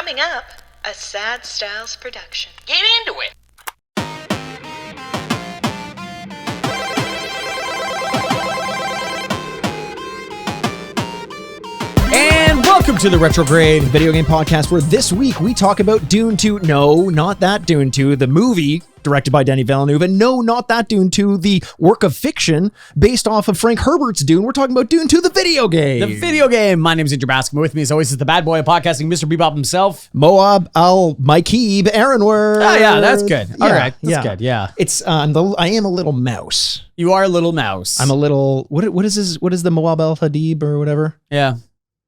Coming up, a Sad Styles production. Get into it. And welcome to the Retrograde video game podcast, where this week we talk about Dune 2. No, not that Dune 2, the movie directed by Denis Villeneuve. And no, not that Dune 2, the work of fiction based off of Frank Herbert's Dune. We're talking about Dune 2, the video game. The video game. My name's Andrew Bascom. With me, as always, is the bad boy of podcasting, Mr. Bebop himself. Moab Al-Mikey Aaronworth. Oh, yeah, that's good. All right, that's good, yeah. It's I am a little mouse. You are a little mouse. I'm a little, what is the Moab Al-Hadib or whatever? Yeah.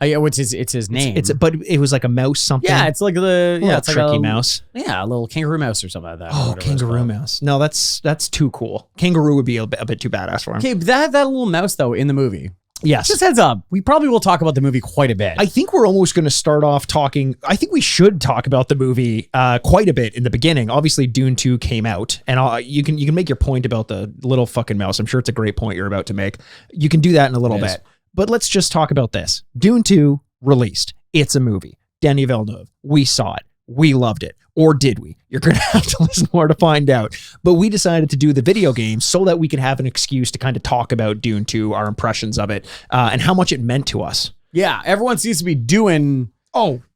It's his name. But it was like a mouse something. Yeah, it's like it's like tricky mouse. Yeah, a little kangaroo mouse or something like that. Oh, kangaroo mouse. No, that's too cool. Kangaroo would be a bit too badass for him. Okay, but that little mouse though in the movie. Yes. Just heads up, we probably will talk about the movie quite a bit. I think we're almost going to start off talking. I think we should talk about the movie quite a bit in the beginning. Obviously, Dune 2 came out, and you can make your point about the little fucking mouse. I'm sure it's a great point you're about to make. You can do that in a little bit. But let's just talk about this. Dune 2 released. It's a movie. Denis Villeneuve. We saw it. We loved it. Or did we? You're going to have to listen more to find out. But we decided to do the video game so that we could have an excuse to kind of talk about Dune 2, our impressions of it, and how much it meant to us. Yeah, everyone seems to be doing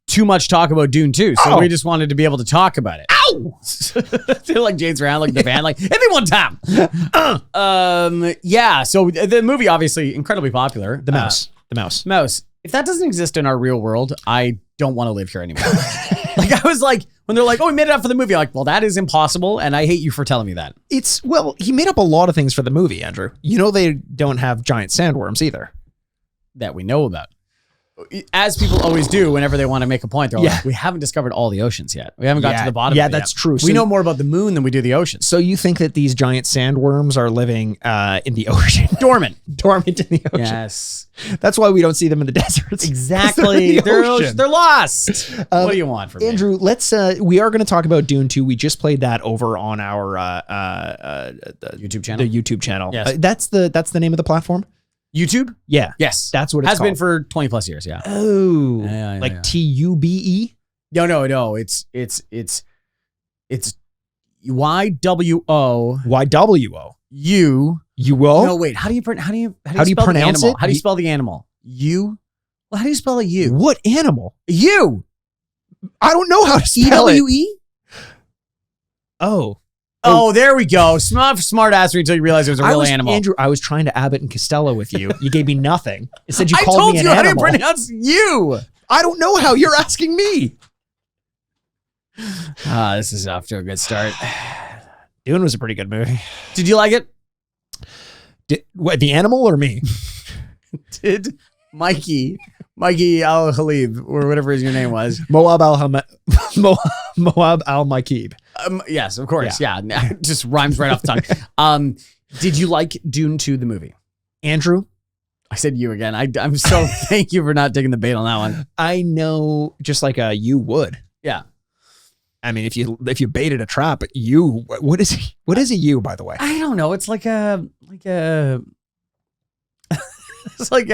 too much talk about Dune 2, so we just wanted to be able to talk about it. Ow! They're like James around like the band, like, hit me one time. Yeah, so the movie, obviously, incredibly popular. The mouse. If that doesn't exist in our real world, I don't want to live here anymore. Like, I was like, when they're like, we made it up for the movie, I'm like, well, that is impossible, and I hate you for telling me that. He made up a lot of things for the movie, Andrew. You know they don't have giant sandworms either. That we know about. As people always do whenever they want to make a point, they're like, we haven't discovered all the oceans yet. We haven't got to the bottom of it yet. Yeah, that's true. We know more about the moon than we do the oceans. So you think that these giant sandworms are living in the ocean? Dormant in the ocean. Yes. That's why we don't see them in the deserts. Exactly. They're lost. What do you want from Andrew, me? We are going to talk about Dune 2. We just played that over on our YouTube channel. The YouTube channel. Yes. That's the name of the platform? YouTube? Yeah. Yes. That's what it's has called. been for 20 plus years, yeah. Oh. Yeah, like TUBE? No. It's YWO. YWO. U. No, wait. How do you pronounce it? How do you spell the animal? U? Well, how do you spell a U? What animal? U. I don't know how to spell it. EWE? Oh, there we go. Smart assery until you realize it was a real animal. Andrew, I was trying to Abbott and Costello with you. You gave me nothing. It said you I called told me an you animal. how to pronounce you. I don't know how. You're asking me. This is off to a good start. Dune was a pretty good movie. Did you like it? The animal or me? Did Mikey Al-Khalib, or whatever his name was. Moab Al-Mikib. Yes, of course. Yeah. It just rhymes right off the tongue. Did you like Dune 2, the movie? Andrew? I said you again. I'm so thank you for not taking the bait on that one. I know, just like you would. Yeah. I mean, if you baited a trap, what is a you, by the way? I don't know. It's like a it's like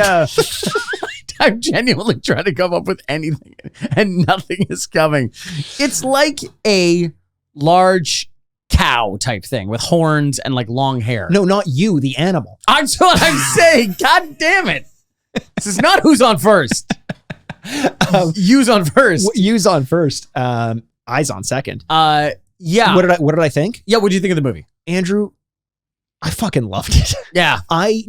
I'm genuinely trying to come up with anything and nothing is coming. It's like a large cow type thing with horns and like long hair. No, not you, the animal. That's what I'm saying. God damn it. This is not who's on first. You's on first. You's on first. Eyes on second. Yeah. What did I think? Yeah, what do you think of the movie? Andrew, I fucking loved it. Yeah. I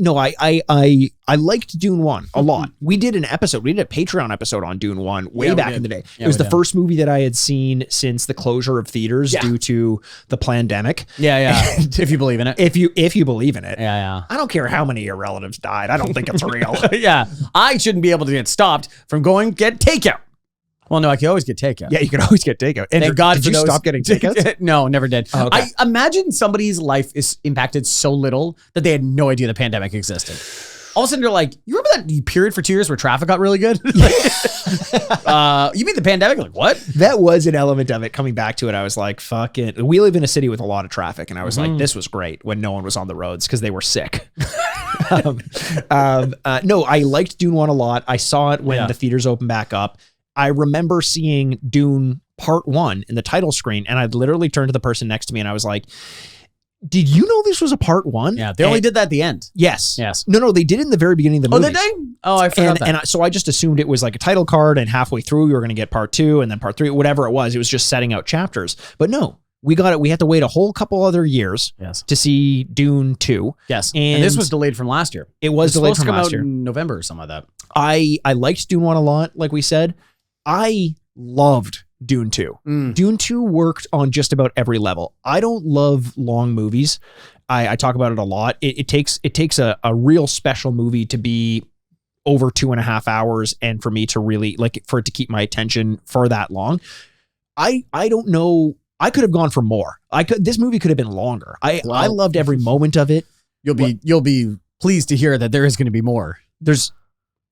liked Dune 1 a lot. We did a Patreon episode on Dune 1 way back in the day. Yeah, it was the first movie that I had seen since the closure of theaters due to the pandemic. Yeah. If you believe in it. If you believe in it. Yeah. I don't care how many of your relatives died. I don't think it's real. Yeah. I shouldn't be able to get stopped from going get takeout. Well, no, I can always get takeout. Yeah, you can always get takeout. And thank God did you stop getting takeouts? No, never did. Oh, okay. I imagine somebody's life is impacted so little that they had no idea the pandemic existed. All of a sudden, they're like, you remember that period for 2 years where traffic got really good? You mean the pandemic? Like, what? That was an element of it. Coming back to it, I was like, fuck it. We live in a city with a lot of traffic. And I was like, this was great when no one was on the roads because they were sick. No, I liked Dune 1 a lot. I saw it when the theaters opened back up. I remember seeing Dune Part 1 in the title screen, and I literally turned to the person next to me and I was like, did you know this was a Part 1? Yeah, they only did that at the end. Yes. Yes. No, they did it in the very beginning of the movie. Oh, did they? Oh, I forgot that. And so I just assumed it was like a title card, and halfway through we were going to get Part 2 and then Part 3, whatever it was. It was just setting out chapters. But no, we got it. We had to wait a whole couple other years to see Dune 2. Yes. And this was delayed from last year. It was delayed from last year. In November or something like that. I liked Dune 1 a lot, like we said. I loved Dune 2. Dune 2 worked on just about every level. I don't love long movies. I talk about it a lot. It takes a real special movie to be over 2.5 hours, and for me to really for it to keep my attention for that long. I don't know. I could have gone for more. This movie could have been longer. I loved every moment of it. You'll be pleased to hear that there is going to be more.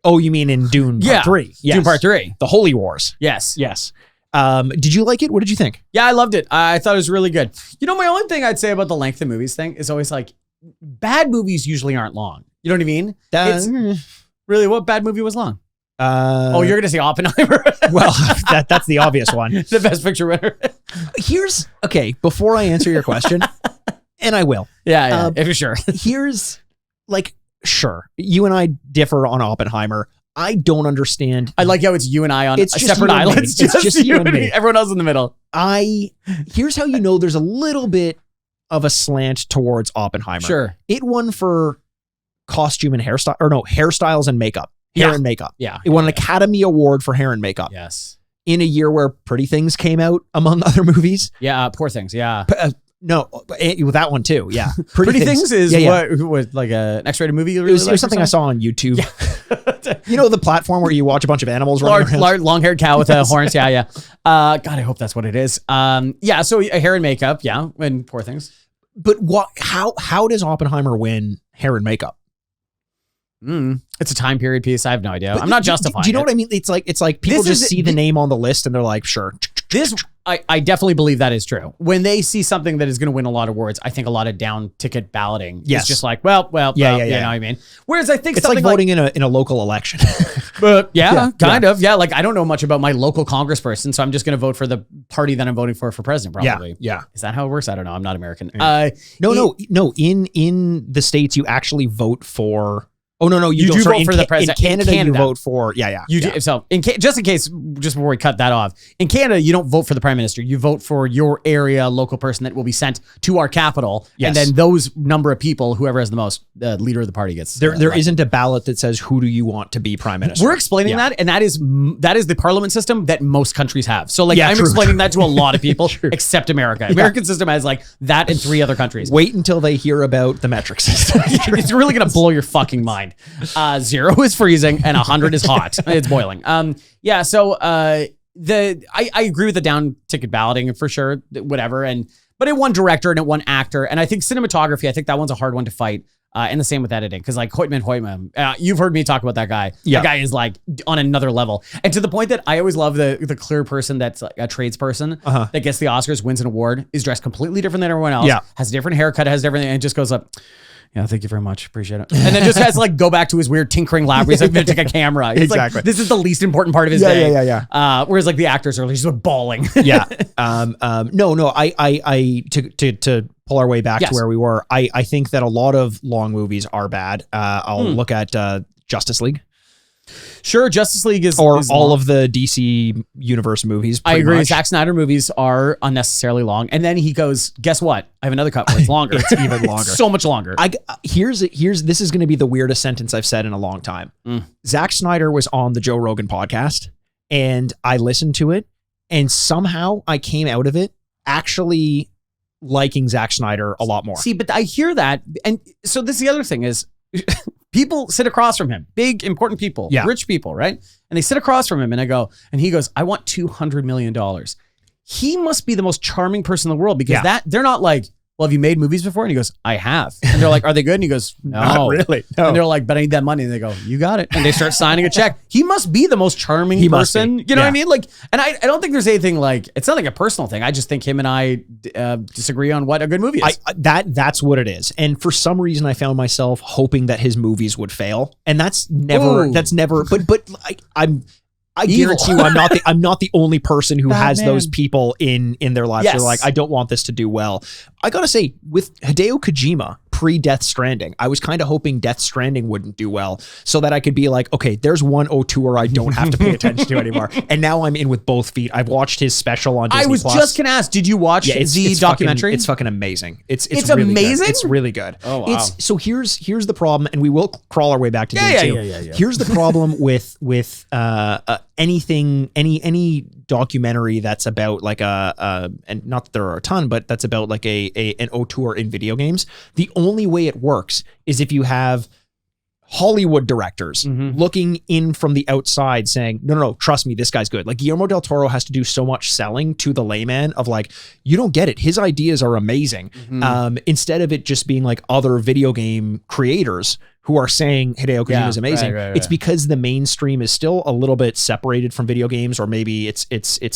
You mean in Dune Part 3? Yes. Dune Part 3. The Holy Wars. Yes. Yes. Did you like it? What did you think? Yeah, I loved it. I thought it was really good. My only thing I'd say about the length of movies thing is always like, bad movies usually aren't long. You know what I mean? Really, what bad movie was long? You're going to say Oppenheimer. Well, that's the obvious one. The best picture winner. Before I answer your question, and I will. Yeah, if you're sure. Here's sure, you and I differ on Oppenheimer. I don't understand. I like how it's you and I on separate islands. It's just you and me. Everyone else in the middle. Here's how you know there's a little bit of a slant towards Oppenheimer. Sure. It won for costume and hairstyle, hairstyles and makeup. Hair and makeup. Yeah. It won an Academy Award for hair and makeup. Yes. In a year where Pretty Things came out, among other movies. Yeah, Poor Things. Yeah. No, with that one too. Yeah. Pretty Things is what was like an X-rated movie. It was something I saw on YouTube. Yeah. The platform where you watch a bunch of animals running around. Long-haired cow with horns. Yeah. God, I hope that's what it is. So hair and makeup. Yeah. And Poor Things. But how does Oppenheimer win hair and makeup? It's a time period piece. I have no idea. I'm not justifying. Do you know what I mean? It's like people just see the name on the list and they're like, sure. I definitely believe that is true. When they see something that is going to win a lot of awards, I think a lot of down ticket balloting is just like, you know what I mean? Whereas I think it's like voting in a local election. But kind of. Yeah. Like I don't know much about my local congressperson, so I'm just going to vote for the party that I'm voting for president, probably. Yeah. Is that how it works? I don't know. I'm not American. No. In the States, you actually vote for. Oh no! You don't vote for the president. In Canada, you vote for You do, so just in case, just before we cut that off, in Canada, you don't vote for the prime minister. You vote for your area local person that will be sent to our capital, and then those number of people, whoever has the most, leader of the party gets. There isn't a ballot that says who do you want to be prime minister. We're explaining that, and that is the parliament system that most countries have. So I'm explaining that to a lot of people, except America. American system has like that in 3 other countries. Wait until they hear about the metric system. It's really gonna blow your fucking mind. 0 is freezing and 100 is hot. It's boiling. So I agree with the down ticket balloting for sure. Whatever. But it won director and it won actor. And I think cinematography, I think that one's a hard one to fight. And the same with editing. Because like Hoytman, you've heard me talk about that guy. Yeah. That guy is like on another level. And to the point that I always love the clear person that's like a tradesperson that gets the Oscars, wins an award, is dressed completely different than everyone else, has a different haircut, has everything, and just goes up, yeah, thank you very much. Appreciate it. And then just has to like go back to his weird tinkering lab where he's like going to take a camera. It's exactly. Like, this is the least important part of his day. Yeah. Whereas like the actors are just like bawling. Yeah. No. I to pull our way back to where we were. I think that a lot of long movies are bad. I'll look at Justice League. Sure, Justice League is all long. Of the DC universe movies. I agree. Much. Zack Snyder movies are unnecessarily long, and then he goes, "Guess what? I have another cut where it's longer. It's even longer, so much longer." Here's this is going to be the weirdest sentence I've said in a long time. Zack Snyder was on the Joe Rogan podcast, and I listened to it, and somehow I came out of it actually liking Zack Snyder a lot more. See, but I hear that, and so this is the other thing is. People sit across from him, big, important people, rich people, right? And they sit across from him and he goes, I want $200 million. He must be the most charming person in the world because they're not like, well, have you made movies before? And he goes, I have. And they're like, are they good? And he goes, no. Not really. No. And they're like, but I need that money. And they go, you got it. And they start signing a check. He must be the most charming person. You know what I mean? Like, and I don't think there's anything like, it's not like a personal thing. I just think him and I disagree on what a good movie is. That's what it is. And for some reason, I found myself hoping that his movies would fail. And that's never, but I guarantee you, I'm not the only person who has those people in their lives. Yes. They're like, I don't want this to do well. I gotta say, with Hideo Kojima pre-Death Stranding, I was kind of hoping Death Stranding wouldn't do well, so that I could be like, okay, there's one auteur I don't have to pay attention to anymore. And now I'm in with both feet. I've watched his special on Disney+. I was just gonna ask, did you watch the documentary? It's fucking amazing. It's really amazing. Good. It's really good. Oh wow. So here's the problem, and we will crawl our way back to Dune 2. Yeah. Here's the problem with anything, any documentary that's about like and not that there are a ton, but that's about like an auteur in video games. The only way it works is if you have Hollywood directors looking in from the outside saying, no, trust me, this guy's good. Like Guillermo del Toro has to do so much selling to the layman of like, you don't get it. His ideas are amazing. Instead of it just being like other video game creators who are saying Hideo Kojima is amazing. Right. It's because the mainstream is still a little bit separated from video games, or maybe it's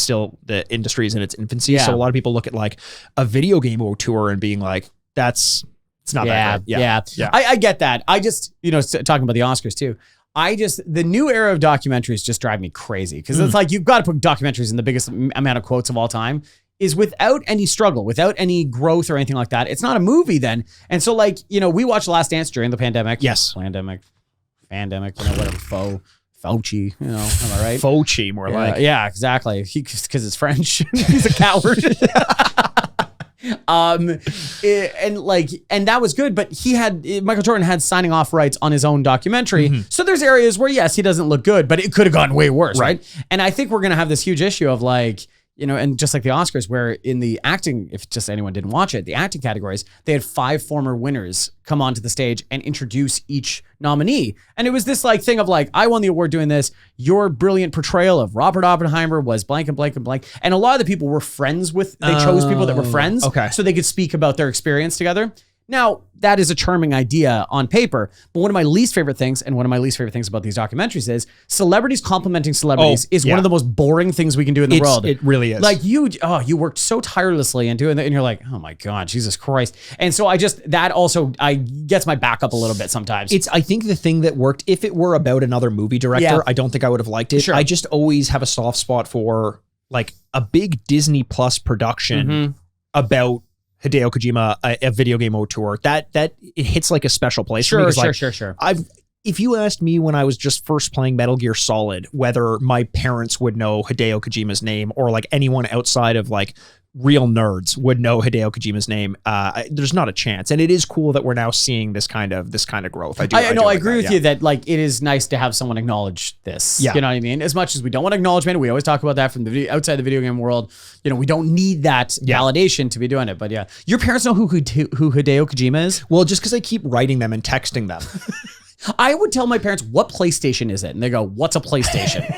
still, the industry is in its infancy. So a lot of people look at like a video game auteur and being like, it's not that great. Yeah. I get that. I just, talking about the Oscars too, the new era of documentaries just drive me crazy, because it's like, you've got to put documentaries in the biggest amount of quotes of all time, is without any struggle, without any growth or anything like that. It's not a movie then. And so like, we watched Last Dance during the pandemic. Yes. Pandemic, whatever, Fauci, am I right? Fauci, more like. Yeah, exactly. Because it's French. He's a coward. And that was good, but Michael Jordan had signing off rights on his own documentary. So there's areas where, yes, he doesn't look good, but it could have gone way worse, right? And I think we're going to have this huge issue of like, and just like the Oscars, where in the acting, if just anyone didn't watch it, the acting categories, they had 5 former winners come onto the stage and introduce each nominee. And it was this like thing of like, I won the award doing this. Your brilliant portrayal of Robert Oppenheimer was blank and blank and blank. And a lot of the people were friends with, they chose people that were friends. Okay. So they could speak about their experience together. Now, that is a charming idea on paper, but one of my least favorite things about these documentaries is celebrities complimenting celebrities is one of the most boring things we can do in the world. It really is. Like you worked so tirelessly into it, and you're like, oh my God, Jesus Christ. And so I gets my back up a little bit sometimes. I think the thing that worked, if it were about another movie director, I don't think I would have liked it. Sure. I just always have a soft spot for like a big Disney Plus production about Hideo Kojima, a video game auteur, that it hits like a special place for me. Sure. If you asked me when I was just first playing Metal Gear Solid whether my parents would know Hideo Kojima's name, or like anyone outside of like real nerds would know Hideo Kojima's name, there's not a chance. And it is cool that we're now seeing this kind of growth. I agree with you that like it is nice to have someone acknowledge this. Yeah. You know what I mean? As much as we don't want acknowledgement, we always talk about that from the outside the video game world. We don't need that validation to be doing it. But yeah, your parents know who Hideo Kojima is? Well, just because I keep writing them and texting them. I would tell my parents, what PlayStation is it? And they go, what's a PlayStation?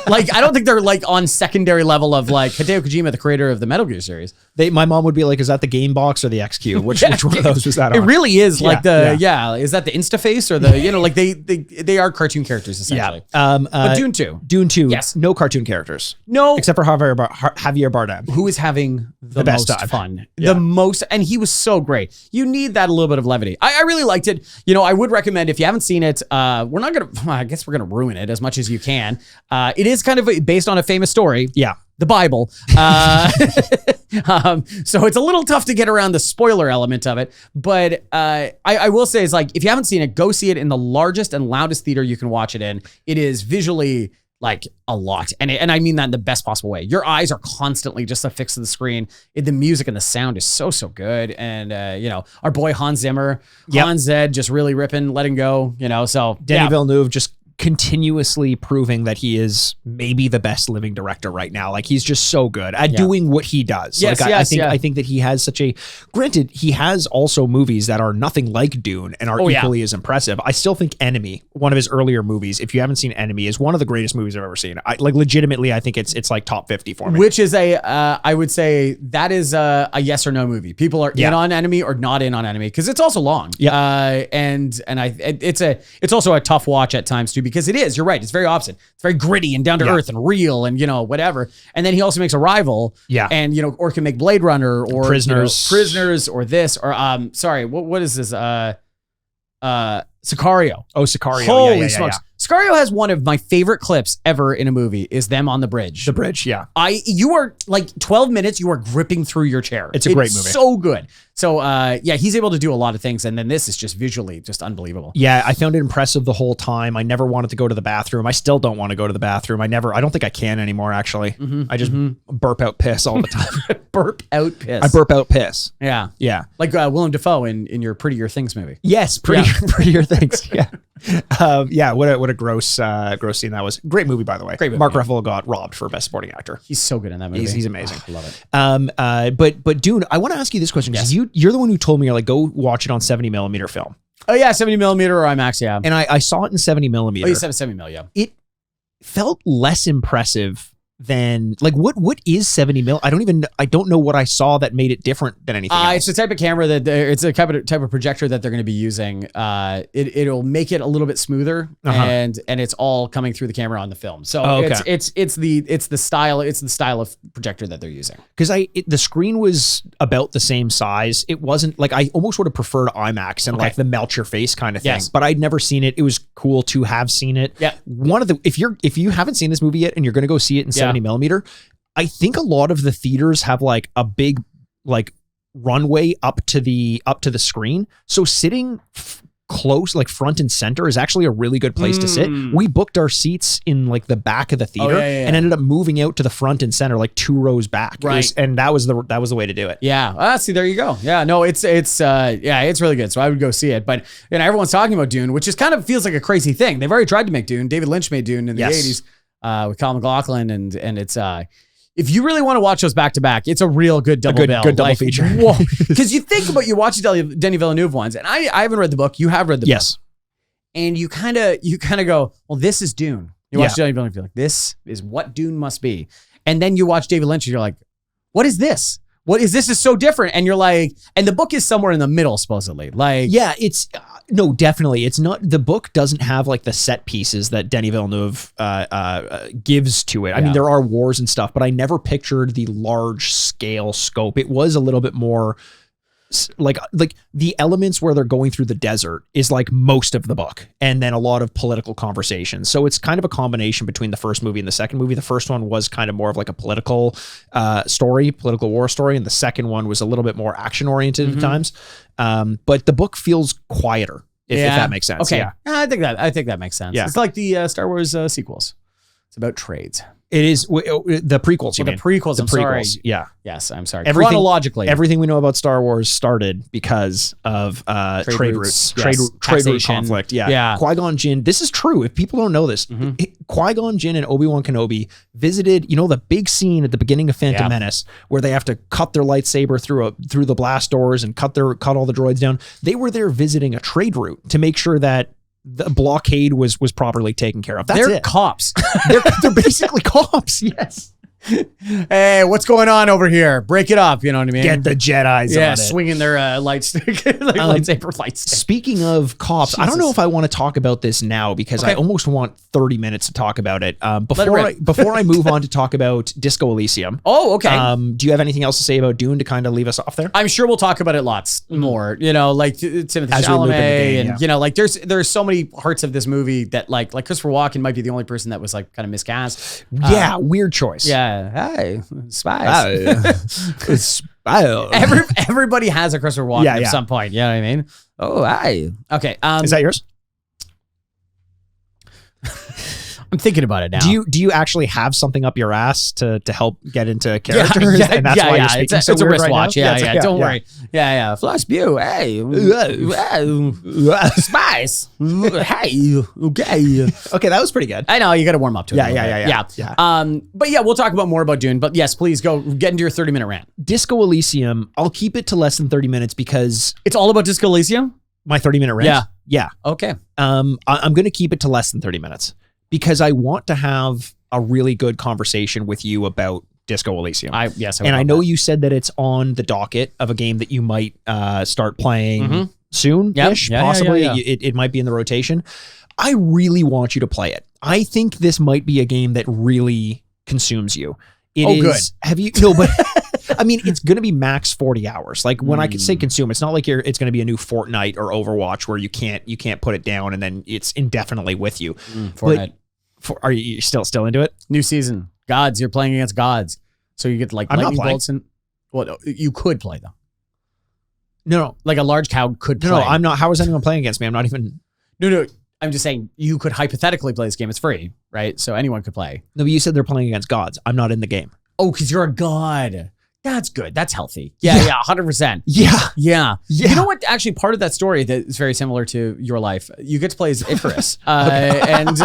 Like, I don't think they're like on secondary level of like Hideo Kojima, the creator of the Metal Gear series. My mom would be like, is that the Game Box or the XQ? Which one of those was that on? It really is like is that the Instaface or the, like they are cartoon characters essentially. But Dune 2. Dune 2, yes. No cartoon characters. No. Except for Javier Bardem. Who is having the best most time. fun. Yeah. The most, and he was so great. You need that a little bit of levity. I really liked it. I would recommend, if you haven't seen it, we're not going to, I guess we're going to ruin it as much as you can. It is kind of based on a famous story. Yeah. The Bible. So it's a little tough to get around the spoiler element of it. But I will say, is like, if you haven't seen it, go see it in the largest and loudest theater you can watch it in. It is visually like a lot. And I mean that in the best possible way. Your eyes are constantly just affixed to the screen. The music and the sound is so good. And, our boy Hans Zimmer, Hans Zed just really ripping, letting go, so. Denis Villeneuve just continuously proving that he is maybe the best living director right now. Like, he's just so good at doing what he does. Yes, I think that he has granted, he has also movies that are nothing like Dune and are equally as impressive. I still think Enemy, one of his earlier movies, if you haven't seen Enemy, is one of the greatest movies I've ever seen. Legitimately, I think it's like top 50 for me. Which is I would say that is a yes or no movie. People are in on Enemy or not in on Enemy, because it's also long. Yeah. It's also a tough watch at times too, because it is, you're right, it's very opposite. It's very gritty and down to earth and real and whatever. And then he also makes Arrival, and or can make Blade Runner or Prisoners or this or what is this Sicario. Oh, Sicario. Holy smokes. Sicario has one of my favorite clips ever in a movie is them on the bridge. The bridge, yeah. You are like 12 minutes, you are gripping through your chair. It's a great movie. So good. So yeah, he's able to do a lot of things. And then this is just visually just unbelievable. Yeah, I found it impressive the whole time. I never wanted to go to the bathroom. I still don't want to go to the bathroom. I don't think I can anymore, actually. I just burp out piss all the time. Burp out piss. I burp out piss. Yeah. Yeah. Like Willem Dafoe in your Prettier Things movie. Yes, prettier things. Yeah. Yeah, what a gross scene that was. Great movie, by the way. Great movie, Mark Ruffalo got robbed for Best Supporting Actor. He's so good in that movie. He's amazing. I love it. But Dune, I want to ask you this question because you're the one who told me you're like, go watch it on 70 millimeter film. Oh yeah, 70 millimeter or IMAX, yeah. And I saw it in 70 millimeter. Oh, you said 70 mil, yeah. It felt less impressive than like what is 70 mil? I don't know what I saw that made it different than anything else. It's the type of camera it's a type of projector that they're going to be using. It'll make it a little bit smoother and it's all coming through the camera on the film. So it's the style of projector that they're using. Because the screen was about the same size. It wasn't like I almost would have preferred IMAX and like the melt your face kind of thing. Yes. But I'd never seen it. It was cool to have seen it. Yeah. If you haven't seen this movie yet and you're going to go see it in 70 millimeter, I think a lot of the theaters have like a big like runway up to the screen. So sitting close, like front and center, is actually a really good place to sit. We booked our seats in like the back of the theater and ended up moving out to the front and center, like 2 rows back. Right. And that was the way to do it. Yeah. See, there you go. Yeah, no, it's really good. So I would go see it. But everyone's talking about Dune, which is kind of feels like a crazy thing. They've already tried to make Dune. David Lynch made Dune in the 80s with Colin McLaughlin, and it's if you really want to watch those back to back, it's a real good double bill. Good double feature. Because you think about, you watch the Denis Villeneuve ones, and I haven't read the book. You have read the book. And you kind of go, well, this is Dune. You watch Denis Villeneuve, you're like, this is what Dune must be. And then you watch David Lynch, and you're like, what is this? What is this? Is so different. And you're like, and the book is somewhere in the middle, supposedly. Like, yeah, it's no, definitely. It's not, the book doesn't have like the set pieces that Denis Villeneuve gives to it. I mean, there are wars and stuff, but I never pictured the large scale scope. It was a little bit more like the elements where they're going through the desert is like most of the book, and then a lot of political conversations. So it's kind of a combination between the first movie and the second movie. The first one was kind of more of like a political war story, and the second one was a little bit more action oriented at times. But the book feels quieter, if that makes sense. Okay. Yeah. I think that makes sense. Yeah. It's like the Star Wars sequels. It's about trades. It is the prequels. The prequels. I'm sorry. Yeah. Yes, I'm sorry. Chronologically, everything we know about Star Wars started because of trade routes, trade route conflict. Yeah. Qui-Gon Jinn. This is true. If people don't know this, Qui-Gon Jinn and Obi-Wan Kenobi visited. You know the big scene at the beginning of Phantom Menace where they have to cut their lightsaber through the blast doors and cut all the droids down. They were there visiting a trade route to make sure that the blockade was properly taken care of. They're cops. They're basically cops. Yes. Hey, what's going on over here? Break it up. You know what I mean? Get the Jedis on it. Swinging their lightsaber lights. Speaking of cops, Jesus. I don't know if I want to talk about this now because I almost want 30 minutes to talk about it. Before I move on to talk about Disco Elysium. Oh, okay. Do you have anything else to say about Dune to kind of leave us off there? I'm sure we'll talk about it lots more. You know, like Timothée Chalamet, and you know, like there's so many parts of this movie that like Christopher Walken might be the only person that was like kind of miscast. Yeah, weird choice. Yeah. Hey, spies. Everybody has a Christopher Walken at some point. You know what I mean? Oh, hi. Okay. Is that yours? I'm thinking about it now. Do you actually have something up your ass to help get into characters? And that's why you're speaking it's a wristwatch. Right yeah. Don't worry. Yeah. Flash Spew. Hey. Spice. Hey. Okay, that was pretty good. I know you got to warm up to it. Yeah. But yeah, we'll talk about more about Dune. But yes, please go get into your 30-minute rant. Disco Elysium. I'll keep it to less than 30 minutes because it's all about Disco Elysium. My 30-minute rant. Yeah. Okay. I'm going to keep it to less than 30 minutes. Because I want to have a really good conversation with you about Disco Elysium. I know you said that it's on the docket of a game that you might start playing soon-ish, possibly. It might be in the rotation. I really want you to play it. I think this might be a game that really consumes you. It Oh, is- good. Have you? No, but I mean, it's going to be max 40 hours. Like when I could say consume, it's not like it's going to be a new Fortnite or Overwatch where you can't put it down and then it's indefinitely with you. Fortnite. Are you still into it? New season. Gods. You're playing against gods. So you get like I'm not lightning playing. bolts and well, you could play though. No, Like a large cow could play. no, I'm not. How is anyone playing against me? I'm not even. No. I'm just saying you could hypothetically play this game. It's free, right? So anyone could play. No, but you said they're playing against gods. I'm not in the game. Oh, because you're a god. That's good. That's healthy. Yeah, 100%. Yeah. Yeah. Yeah. You know what? Actually, part of that story that is very similar to your life, you get to play as Icarus. And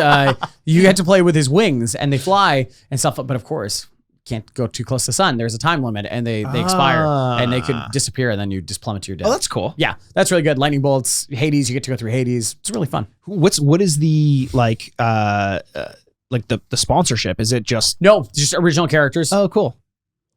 you get to play with his wings and they fly and stuff. But of course, can't go too close to the sun. There's a time limit and they expire and they could disappear and then you just plummet to your death. Oh, that's cool. Yeah, that's really good. Lightning bolts, Hades, you get to go through Hades. It's really fun. What is the like the sponsorship? Is it just No, just original characters. oh cool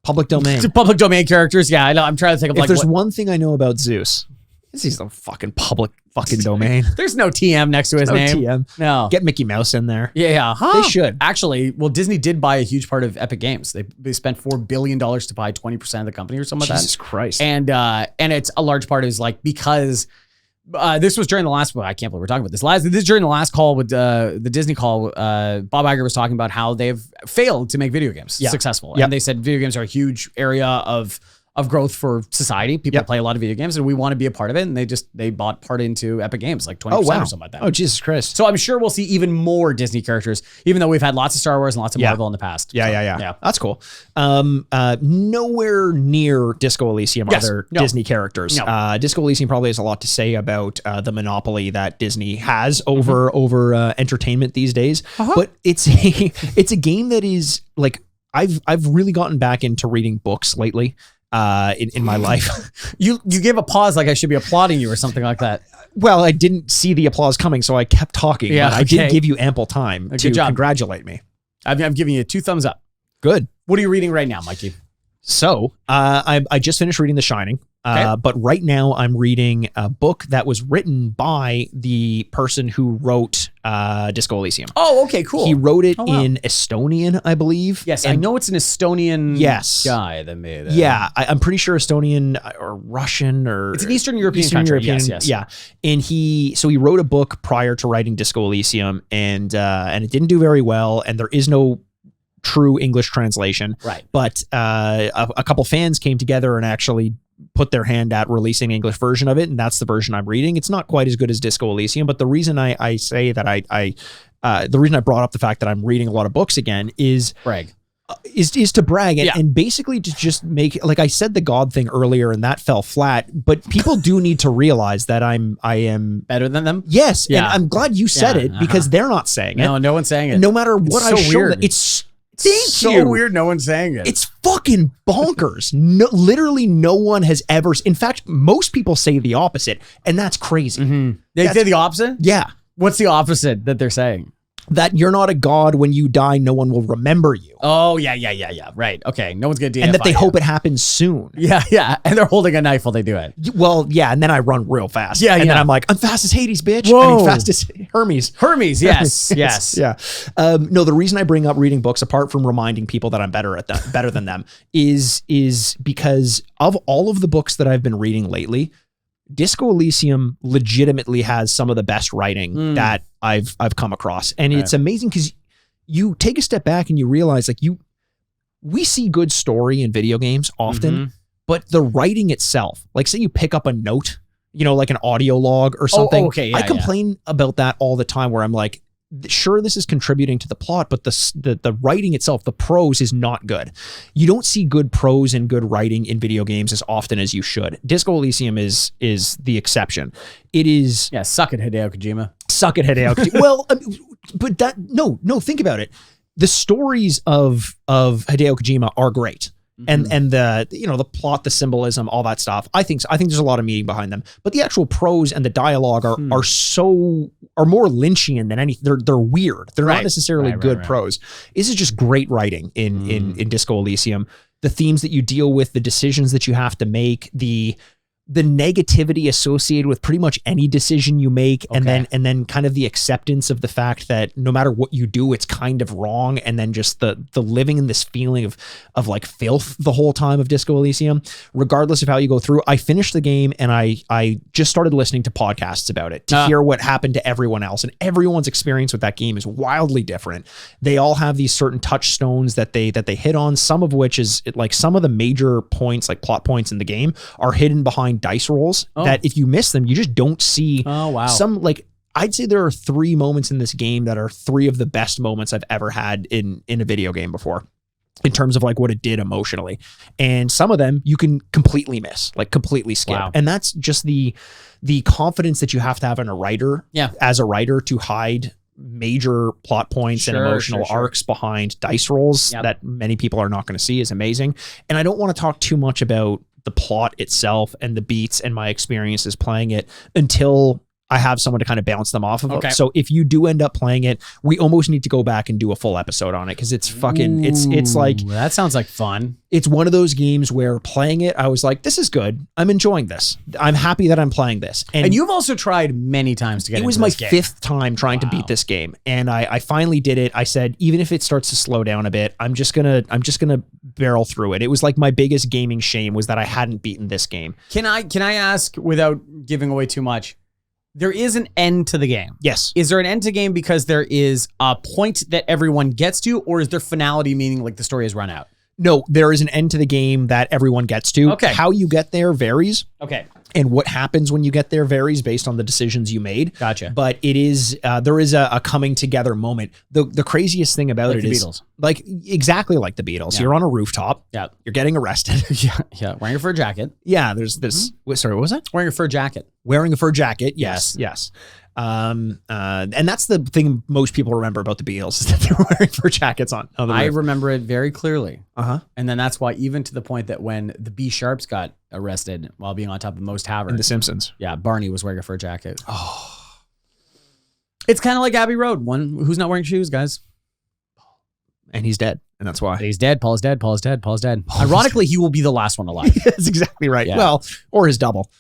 public domain? Public domain characters. Yeah, I know. I'm trying to think of If like there's what, one thing I know about Zeus, he's the fucking public fucking domain. there's no TM next to his No name. TM. No. Get Mickey Mouse in there. Yeah. They should. Actually, well, Disney did buy a huge part of Epic Games. They spent $4 billion to buy 20% of the company or something like Jesus that. Christ. And it's a large part is like because this was during the last. Well, I can't believe we're talking about this. This is during the last call with the Disney call. Bob Iger was talking about how they've failed to make video games successful, Yep. and they said video games are a huge area of growth for society. People play a lot of video games, and we want to be a part of it. And they bought part into Epic Games, like 20% oh wow. or something like that. Oh Jesus Christ. So I'm sure we'll see even more Disney characters, even though we've had lots of Star Wars and lots of Marvel in the past. Yeah. That's cool. Nowhere near Disco Elysium are there Disney characters. No. Disco Elysium probably has a lot to say about the monopoly that Disney has over entertainment these days. But it's a game that is like I've really gotten back into reading books lately. In my life. You gave a pause like I should be applauding you or something like that. Well, I didn't see the applause coming, so I kept talking. Yeah, but I did give you ample time to Good job. congratulate me. I'm giving you 2 thumbs up. Good. What are you reading right now, Mikey? So I just finished reading The Shining, but right now I'm reading a book that was written by the person who wrote Disco Elysium. Oh, okay, cool. He wrote it in Estonian, I believe. Yes, I know it's an Estonian guy that made it. Yeah, I'm pretty sure Estonian or Russian or... It's an Eastern European country. Yes. Yeah. And he wrote a book prior to writing Disco Elysium and it didn't do very well and there is no true English translation. Right. But a couple fans came together and actually put their hand at releasing an English version of it, and that's the version I'm reading. It's not quite as good as Disco Elysium, but the reason I say that the reason I brought up the fact that I'm reading a lot of books again is is to brag and basically to just make, like I said the God thing earlier and that fell flat, but people do need to realize that I am better than them. Yes. Yeah. And I'm glad you said it because they're not saying it. No one's saying it. No matter what I show them, it's so weird. No one's saying it. It's fucking bonkers. Literally no one has ever. In fact, most people say the opposite, and that's crazy. They say the opposite? Yeah. What's the opposite that they're saying? That you're not a god. When you die, no one will remember you. Oh, yeah. Right. Okay. No one's going to DNFI And that they you. hope it happens soon. Yeah. And they're holding a knife while they do it. Well, yeah. And then I run real fast. Yeah. And then I'm like, I'm fast as Hades, bitch. Whoa. I mean, fast as Hermes. Yes. Yes. Yeah. No, the reason I bring up reading books, apart from reminding people that I'm better than them, is because of all of the books that I've been reading lately, Disco Elysium legitimately has some of the best writing that I've come across. And it's amazing because you take a step back and you realize like we see good story in video games often, but the writing itself, like say you pick up a note, like an audio log or something. I complain about that all the time where I'm like, sure, this is contributing to the plot, but the writing itself, the prose is not good. You don't see good prose and good writing in video games as often as you should. Disco Elysium is the exception. It is... Yeah, suck it, Hideo Kojima. Suck it, Hideo Kojima. Well, but that... No, think about it. The stories of Hideo Kojima are great. And the plot, the symbolism, all that stuff. I think there's a lot of meaning behind them. But the actual prose and the dialogue are more Lynchian than anything. They're weird. They're not necessarily good prose. This is just great writing in Disco Elysium. The themes that you deal with, the decisions that you have to make, the the negativity associated with pretty much any decision you make, and then kind of the acceptance of the fact that no matter what you do, it's kind of wrong, and then just the living in this feeling of like filth the whole time of Disco Elysium, regardless of how you go through. I finished the game and I just started listening to podcasts about it to hear what happened to everyone else, and everyone's experience with that game is wildly different. They all have these certain touchstones that they hit on, some of which is like some of the major points, like plot points in the game, are hidden behind dice rolls that if you miss them, you just don't see. Some, like, I'd say there are 3 moments in this game that are 3 of the best moments I've ever had in a video game before, in terms of like what it did emotionally. And some of them you can completely miss, like completely skip. And that's just the confidence that you have to have in a writer, as a writer, to hide major plot points and emotional arcs behind dice rolls that many people are not going to see is amazing. And I don't want to talk too much about the plot itself and the beats and my experiences playing it until I have someone to kind of bounce them off of. So if you do end up playing it, we almost need to go back and do a full episode on it, because it's fucking, it's like, that sounds like fun. It's one of those games where playing it, I was like, this is good. I'm enjoying this. I'm happy that I'm playing this. And you've also tried many times to get into this game. It was my 5th time trying to beat this game. And I finally did it. I said, even if it starts to slow down a bit, I'm just gonna barrel through it. It was like my biggest gaming shame was that I hadn't beaten this game. Can I ask, without giving away too much, there is an end to the game. Yes. Is there an end to game because there is a point that everyone gets to, or is there finality, meaning like the story has run out? No, there is an end to the game that everyone gets to. Okay. How you get there varies. Okay. And what happens when you get there varies based on the decisions you made. Gotcha. But it is, there is a coming together moment. The craziest thing about like it the is Beatles. Like exactly like the Beatles. Yeah. You're on a rooftop. Yeah. You're getting arrested. Yeah. Wearing a fur jacket. Yeah. There's this. Sorry, what was it? Wearing a fur jacket. Wearing a fur jacket. Yes. And that's the thing most people remember about the Beatles, is that they're wearing fur jackets on the roof. I remember it very clearly. Uh-huh. And then that's why, even to the point that when the B Sharps got arrested while being on top of Moe's Tavern. In The Simpsons. Yeah, Barney was wearing a fur jacket. Oh. It's kind of like Abbey Road. One who's not wearing shoes, guys. And he's dead. And that's why. He's dead. Paul is dead. Paul is dead. Paul is dead. Ironically, he will be the last one alive. That's exactly right. Yeah. Well, or his double.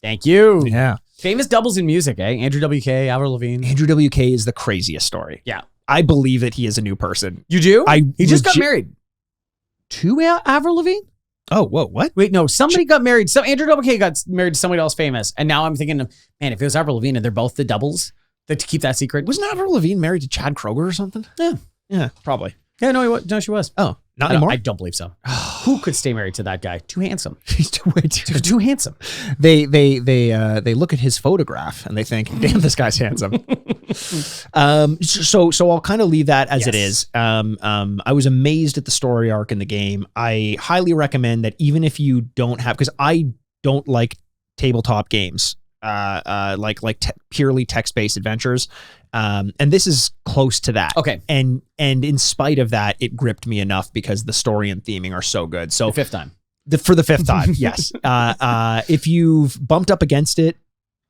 Thank you. Yeah. Famous doubles in music, eh? Andrew WK, Avril Lavigne. Andrew WK is the craziest story. Yeah. I believe that he is a new person. You do? He just got legit- married. To Avril Lavigne? Oh, whoa, what? Wait, no, somebody got married. So Andrew WK got married to somebody else famous. And now I'm thinking, man, if it was Avril Lavigne and they're both the doubles, to keep that secret. Wasn't Avril Lavigne married to Chad Kroger or something? Yeah. Yeah, probably. Yeah, no, she was. Oh, not anymore? I don't believe so. Who could stay married to that guy? Too handsome. He's way Too handsome. They look at his photograph and they think, damn, this guy's handsome. So I'll kind of leave that as it is. I was amazed at the story arc in the game. I highly recommend that, even if you don't have, because I don't like tabletop games, purely text-based adventures. And this is close to that. Okay. And in spite of that, it gripped me enough because the story and theming are so good. So The 5th time. For the 5th time, yes. If you've bumped up against it,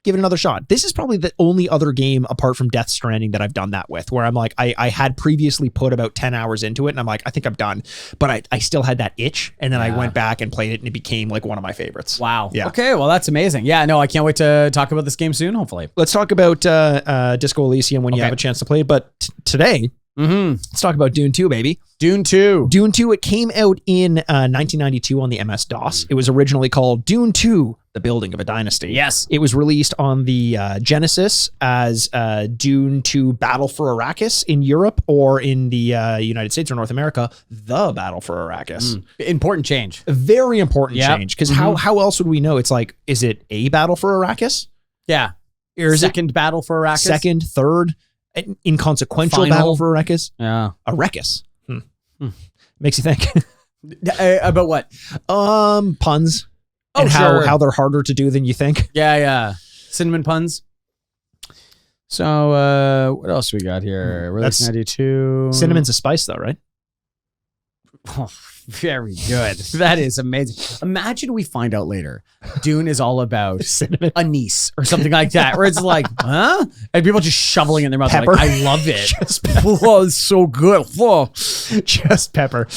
give it another shot. This is probably the only other game apart from Death Stranding that I've done that with, where I'm like, I had previously put about 10 hours into it and I'm like, I think I'm done. But I still had that itch. And then I went back and played it and it became like one of my favorites. Wow. Yeah. Okay, well, that's amazing. Yeah, no, I can't wait to talk about this game soon, hopefully. Let's talk about Disco Elysium when you have a chance to play it. But today, let's talk about Dune 2, baby. Dune 2. Dune 2, it came out in 1992 on the MS-DOS. It was originally called Dune 2, The Building of a Dynasty. Yes. It was released on the Genesis as Dune 2 Battle for Arrakis in Europe, or in the United States or North America, The Battle for Arrakis. Important change. A very important change, because how else would we know? It's like, is it a Battle for Arrakis? Yeah. Or is Second battle for Arrakis? Second, third, inconsequential Final. Battle for Arrakis? Yeah. Arrakis. Makes you think. About what? Puns. Oh, and sure. how they're harder to do than you think. Yeah. Cinnamon puns. So, what else we got here? That's 92. Cinnamon's a spice, though, right? Oh, very good. That is amazing. Imagine we find out later Dune is all about Cinnamon. anise or something like that, where it's like, huh? And people just shoveling it in their mouth. Pepper. Like, I love it. Just pepper. Whoa, it's so good. Whoa. Just pepper.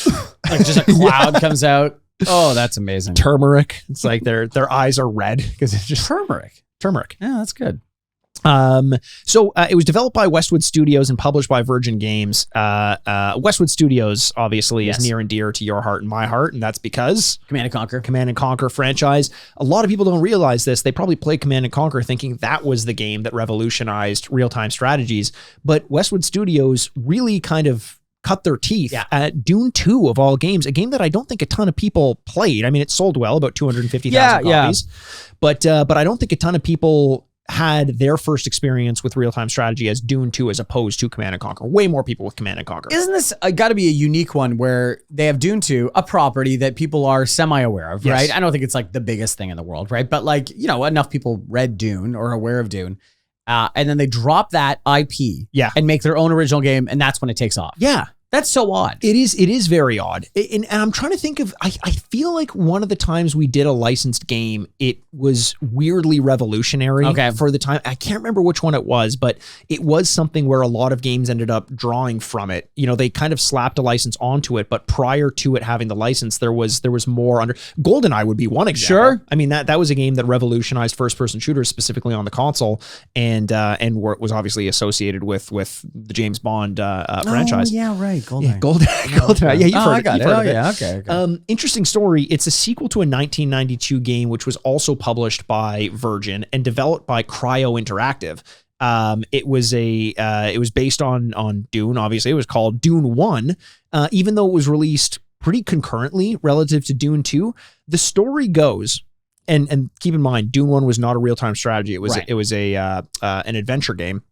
Like just a cloud comes out. Oh, that's amazing. Turmeric. It's like their eyes are red because it's just Turmeric. turmeric. Yeah, that's good. So it was developed by Westwood Studios and published by Virgin Games. Westwood Studios obviously is near and dear to your heart and my heart, and that's because Command and Conquer franchise. A lot of people don't realize this. They probably played Command and Conquer thinking that was the game that revolutionized real-time strategies, but Westwood Studios really kind of cut their teeth at Dune 2 of all games, a game that I don't think a ton of people played. I mean, it sold well, about 250,000 copies, but I don't think a ton of people had their first experience with real-time strategy as Dune 2 as opposed to Command & Conquer. Way more people with Command & Conquer. Isn't this got to be a unique one where they have Dune 2, a property that people are semi-aware of, right? I don't think it's like the biggest thing in the world, right? But like, you know, enough people read Dune or are aware of Dune. And then they drop that IP and make their own original game, and that's when it takes off. Yeah. That's so odd. It is very odd. And I'm trying to think of, I feel like one of the times we did a licensed game, it was weirdly revolutionary for the time. I can't remember which one it was, but it was something where a lot of games ended up drawing from it. You know, they kind of slapped a license onto it, but prior to it having the license, there was more under. GoldenEye would be one example. Sure. I mean, that was a game that revolutionized first-person shooters, specifically on the console, and was obviously associated with the James Bond franchise. Oh, yeah, right. GoldenEye. Yeah, you've heard it. Okay. Interesting story. It's a sequel to a 1992 game, which was also published by Virgin and developed by Cryo Interactive. It was based on Dune. Obviously, it was called Dune 1, even though it was released pretty concurrently relative to Dune 2. The story goes, and keep in mind, Dune 1 was not a real-time strategy. It was an adventure game.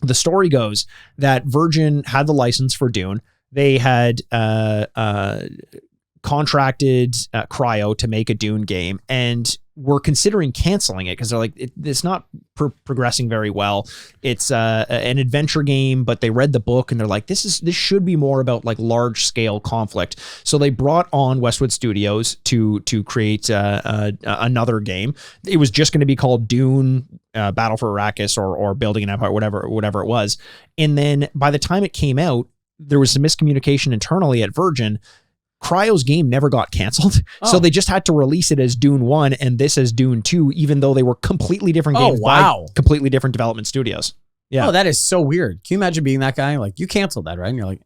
The story goes that Virgin had the license for Dune. They had contracted Cryo to make a Dune game and were considering canceling it because they're like, it's not progressing very well. It's an adventure game, but they read the book and they're like, this should be more about like large scale conflict. So they brought on Westwood Studios to create another game. It was just going to be called Dune, Battle for Arrakis, or Building an Empire, whatever it was. And then by the time it came out, there was some miscommunication internally at Virgin. Cryo's game never got canceled. So they just had to release it as Dune 1 and this as Dune 2, even though they were completely different games by completely different development studios. Yeah. Oh, that is so weird. Can you imagine being that guy? Like, you canceled that, right? And you're like,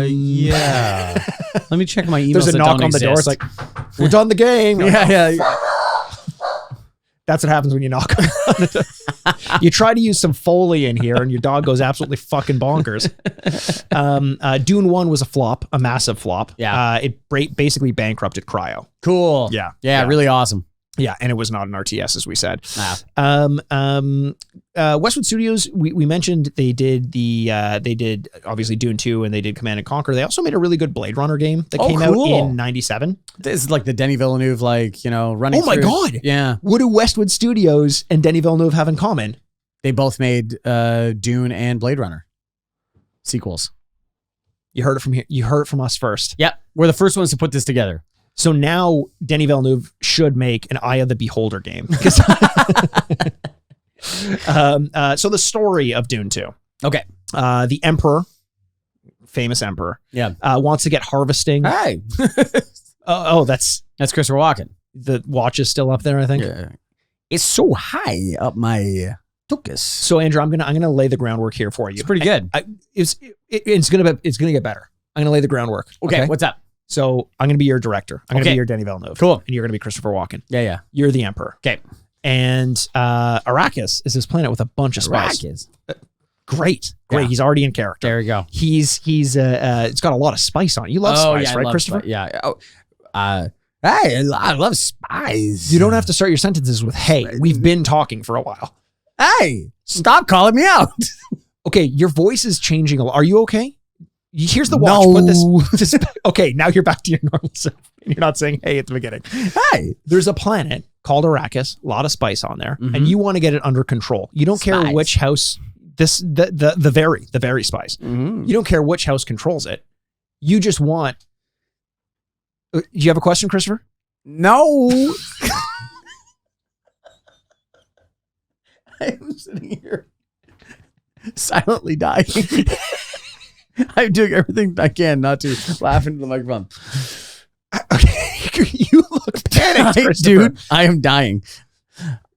yeah. Let me check my emails. There's a knock on the door. It's like, we're done the game. Yeah. That's what happens when you knock on the door. You try to use some Foley in here and your dog goes absolutely fucking bonkers. Dune 1 was a flop, a massive flop. Yeah. It basically bankrupted Cryo. Cool. Yeah. Really awesome. Yeah, and it was not an RTS, as we said. Westwood Studios, we mentioned they did obviously Dune 2 and they did Command & Conquer. They also made a really good Blade Runner game that came out in 97. This is like the Denis Villeneuve, running. Oh my God. Yeah. What do Westwood Studios and Denis Villeneuve have in common? They both made Dune and Blade Runner sequels. You heard it from here. You heard it from us first. Yep. We're the first ones to put this together. So now Denis Villeneuve should make an Eye of the Beholder game. So the story of Dune 2. Okay. The Emperor, famous Emperor, wants to get harvesting. Hey. That's Christopher Walken. The watch is still up there, I think. Yeah. It's so high up my tuchus. So Andrew, I'm gonna lay the groundwork here for you. It's pretty good. It's gonna get better. I'm gonna lay the groundwork. Okay. What's up? So I'm going to be your director. I'm going to be your Denis Villeneuve. Cool. And you're going to be Christopher Walken. Yeah. You're the Emperor. Okay. And Arrakis is this planet with a bunch of spice. Arrakis. Great. Yeah. He's already in character. There you go. It's got a lot of spice on it. You love spice, right, Christopher? Yeah. Hey, I love spice. You don't have to start your sentences with "Hey." We've been talking for a while. Hey, stop calling me out. Okay, your voice is changing a lot. Are you okay? Here's the watch. No. Put this. Okay, now you're back to your normal self. You're not saying "Hey" at the beginning. Hey, there's a planet called Arrakis. A lot of spice on there, and you want to get it under control. You don't care which house. The very spice. You don't care which house controls it. You just want. Do you have a question, Christopher? No. I'm sitting here silently dying. I'm doing everything I can not to laugh into the microphone. Okay, look panicked, Christopher. Dude, I am dying.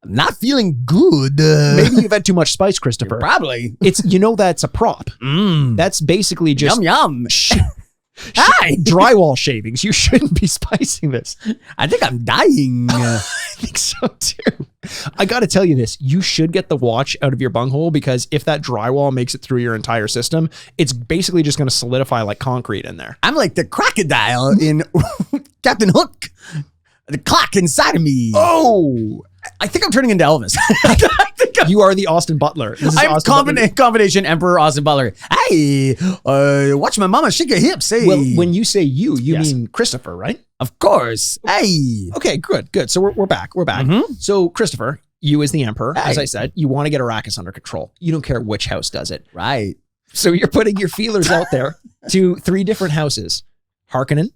Not feeling good. Maybe you've had too much spice, Christopher. Probably. It's that's a prop. That's basically just Yum. Hi. drywall shavings. You shouldn't be spicing this. I think I'm dying. I think so too. I got to tell you this. You should get the watch out of your bunghole, because if that drywall makes it through your entire system, it's basically just going to solidify like concrete in there. I'm like the crocodile in Captain Hook. The clock inside of me. Oh, I think I'm turning into Elvis. you are the Austin Butler. This is I'm Austin Butler. combination Emperor Austin Butler. Hey, watch my mama shake her hips. Hey. Well, when you say you Yes. mean Christopher, right? Of course. Hey. Okay, good. So we're back. So Christopher, you as the Emperor, as Hey. I said, you want to get Arrakis under control. You don't care which house does it. Right. So you're putting your feelers out there to 3 different houses. Harkonnen.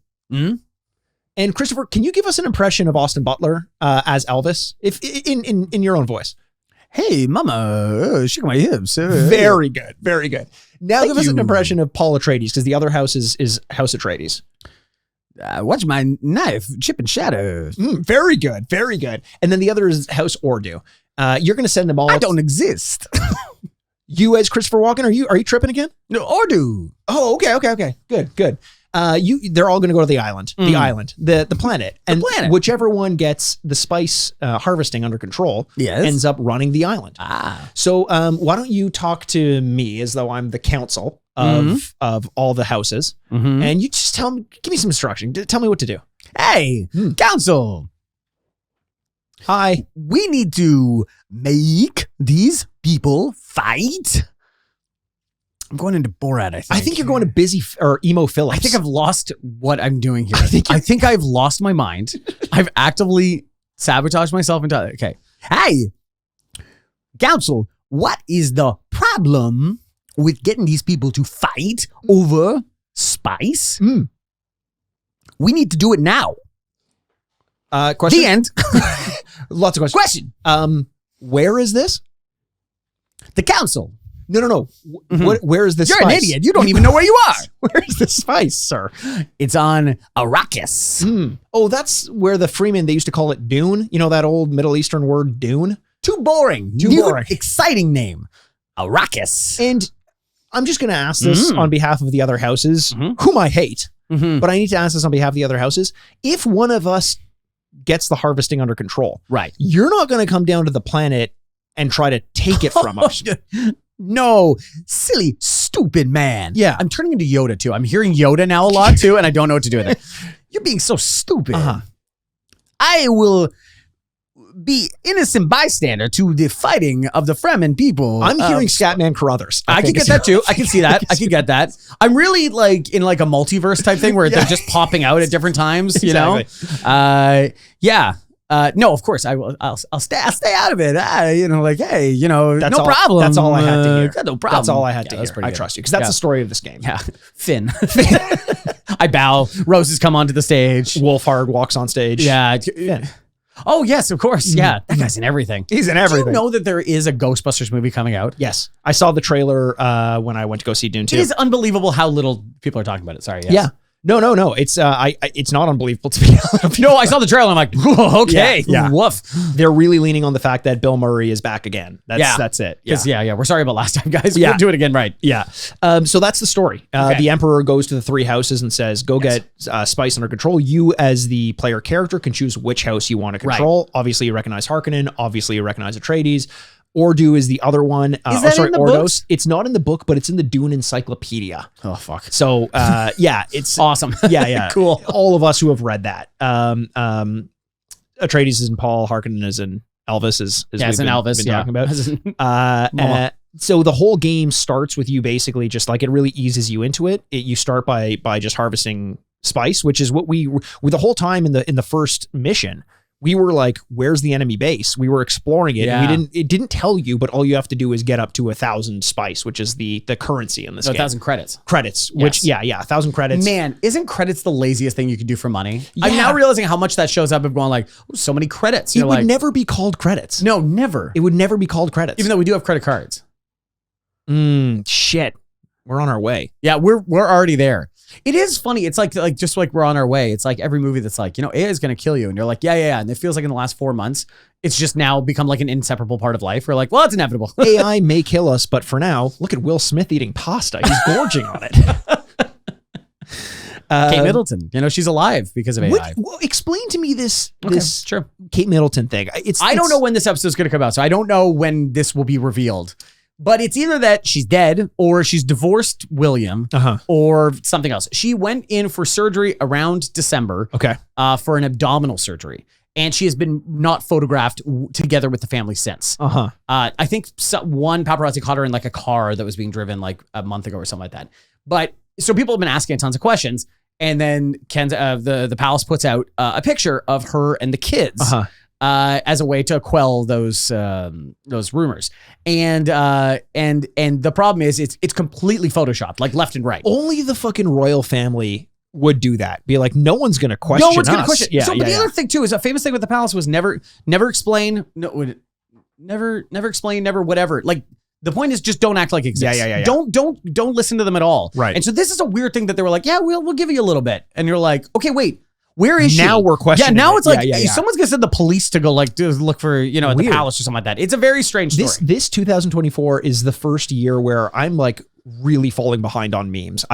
And Christopher, can you give us an impression of Austin Butler as Elvis, if in your own voice? Hey, mama, shake my hips. Very good. Now Thank give us an you. impression of Paul Atreides, because the other house is House Atreides. Watch my knife chip and shatter. Very good. And then the other is House Ordu. You're going to send them all. I don't exist. You as Christopher Walken, are you tripping again? No, Ordu. Oh, okay. Good. They're all going to go to the island, the planet, and planet. whichever one gets the spice harvesting under control Yes. ends up running the island. Ah. So, why don't you talk to me as though I'm the council of all the houses, and you just give me some instruction. Tell me what to do. Hey, council. Hi. We need to make these people fight. I'm going into Borat, I think you're going to busy or emo Phillips. I think I've lost what I'm doing here. I think I've lost my mind. I've actively sabotaged myself entirely. Okay. Hey, council, what is the problem with getting these people to fight over spice? We need to do it now. Question. The end. Lots of questions. Question. Where is this? The council. No. Where is this? You're spice? an idiot. You don't even know where you are. Where is the spice, sir? It's on Arrakis. Oh, that's where the Freeman, they used to call it Dune. You know that old Middle Eastern word, Dune? Too boring. Too New, boring. Exciting name. Arrakis. And I'm just going to ask this on behalf of the other houses, whom I hate, but I need to ask this on behalf of the other houses. If one of us gets the harvesting under control, Right. you're not going to come down to the planet and try to take it from us. No, silly, stupid man. Yeah. I'm turning into Yoda too. I'm hearing Yoda now a lot too, and I don't know what to do with it. You're being so stupid. I will be innocent bystander to the fighting of the Fremen people. I'm hearing Scatman Carruthers. I can get that too. I can see that. I can get that. I'm really like in like a multiverse type thing where they're just popping out at different times, you know? Yeah. No, of course I will. I'll stay out of it. Like, hey, no problem. That's all I had to hear. No problem. That's all I had to Yeah, that's hear. pretty I good. trust you, because that's the story of this game. Yeah. Finn. I bow. Roses come onto the stage. Wolfhard walks on stage. Yeah. Finn. Oh, yes, of course. Yeah. That guy's in everything. He's in Do everything. you know that there is a Ghostbusters movie coming out? Yes. I saw the trailer when I went to go see Dune 2. It is unbelievable how little people are talking about it. Sorry. Yes. Yeah. No. It's it's not unbelievable to be honest. No, I saw the trailer and I'm like, whoa, okay. Yeah. Woof. They're really leaning on the fact that Bill Murray is back again. That's it. Yeah. We're sorry about last time, guys. Yeah. We'll do it again right. Yeah. So that's the story. Okay. The Emperor goes to the 3 houses and says, go get spice under control. You as the player character can choose which house you want to control. Obviously you recognize Harkonnen. Obviously you recognize Atreides. Ordu is the other one. Is that in the Ordos. books? It's not in the book, but it's in the Dune Encyclopedia. Oh, fuck. So it's Awesome. Yeah. Cool. All of us who have read that. Atreides is in Paul, Harkonnen is in Elvis, as Yeah, we've it's an been, Elvis. been talking about. So the whole game starts with you basically just like it really eases you into it. You start by just harvesting spice, which is what we the whole time in the first mission. We were like, where's the enemy base? We were exploring it. Yeah. And it didn't tell you, but all you have to do is get up to 1,000 spice, which is the currency in this game. 1,000 credits. Credits, which 1,000 credits. Man, isn't credits the laziest thing you could do for money? Yeah. I'm now realizing how much that shows up of going like, oh, so many credits. It You're would like, never be called credits. no, never. It would never be called credits. Even though we do have credit cards. Shit. We're on our way. Yeah, we're already there. It is funny. It's like just like we're on our way. It's like every movie that's like, AI is going to kill you. And you're like, yeah. And it feels like in the last 4 months, it's just now become like an inseparable part of life. We're like, well, it's inevitable. AI may kill us, but for now, look at Will Smith eating pasta. He's gorging on it. Kate Middleton, she's alive because of AI. Explain to me this sure. Kate Middleton thing. I don't know when this episode is going to come out, so I don't know when this will be revealed. But it's either that she's dead or she's divorced William or something else. She went in for surgery around December for an abdominal surgery. And she has been not photographed together with the family since. I think one paparazzi caught her in like a car that was being driven like a month ago or something like that. But so people have been asking tons of questions. And then the palace puts out a picture of her and the kids as a way to quell those rumors. And the problem is it's completely photoshopped, like left and right. Only the fucking royal family would do that. Be like, no one's going to question us. No one's going to question. Yeah, but the other thing too is a famous thing with the palace was never explain, never explain, never whatever. Like the point is just don't act like it exists. Yeah. Don't listen to them at all. Right. And so this is a weird thing that they were like, yeah, we'll give you a little bit. And you're like, okay, wait. Where is she? Now we're questioning. Yeah, now it's like someone's gonna send the police to go like look for at the palace or something like that. It's a very strange story. This 2024 is the first year where I'm like really falling behind on memes.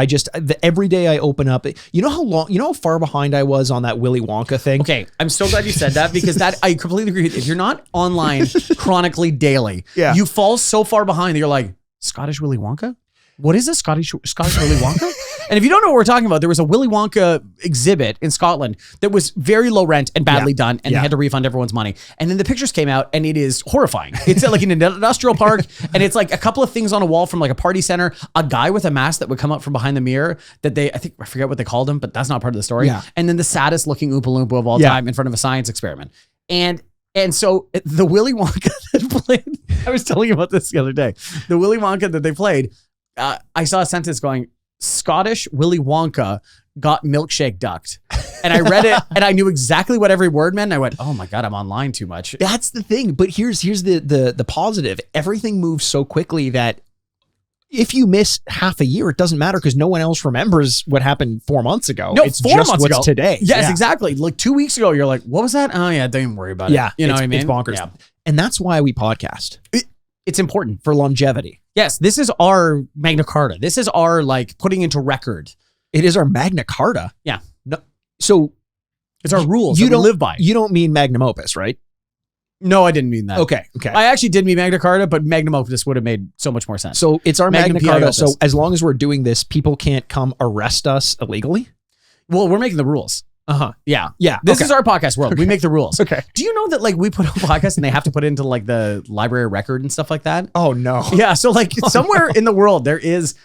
Every day I open up, how far behind I was on that Willy Wonka thing. Okay, I'm so glad you said that because I completely agree. If you're not online chronically daily, you fall so far behind that you're like Scottish Willy Wonka. What is this Scottish Willy Wonka? And if you don't know what we're talking about, there was a Willy Wonka exhibit in Scotland that was very low rent and badly done, and they had to refund everyone's money. And then the pictures came out, and it is horrifying. It's like in an industrial park, and it's like a couple of things on a wall from like a party center, a guy with a mask that would come up from behind the mirror that I forget what they called him, but that's not part of the story. Yeah. And then the saddest looking Oompa Loompa of all time in front of a science experiment. And so the Willy Wonka that played, I was telling you about this the other day, the Willy Wonka that they played, I saw a sentence going, Scottish Willy Wonka got milkshake ducked. And I read it and I knew exactly what every word meant. And I went, oh my God, I'm online too much. That's the thing. But here's the positive. Everything moves so quickly that if you miss half a year, it doesn't matter because no one else remembers what happened 4 months ago. No, it's 4 just months what's ago. Today. Yes, exactly. Like 2 weeks ago, you're like, what was that? Oh yeah, don't even worry about it. Yeah. You know what I mean? It's bonkers. Yeah. And that's why we podcast. It's important for longevity. Yes, this is our Magna Carta. This is our like putting into record. It is our Magna Carta. Yeah. No, so it's our rules you that we live by. You don't mean magnum opus, right? No, I didn't mean that. Okay. I actually did mean Magna Carta, but magnum opus would have made so much more sense. So it's our Magna Carta. Opus. So as long as we're doing this, people can't come arrest us illegally? Well, we're making the rules. Yeah. This is our podcast world. We make the rules. Okay. Do you know that like we put a podcast and they have to put it into like the library record and stuff like that? Oh no. Yeah. So like somewhere in the world there is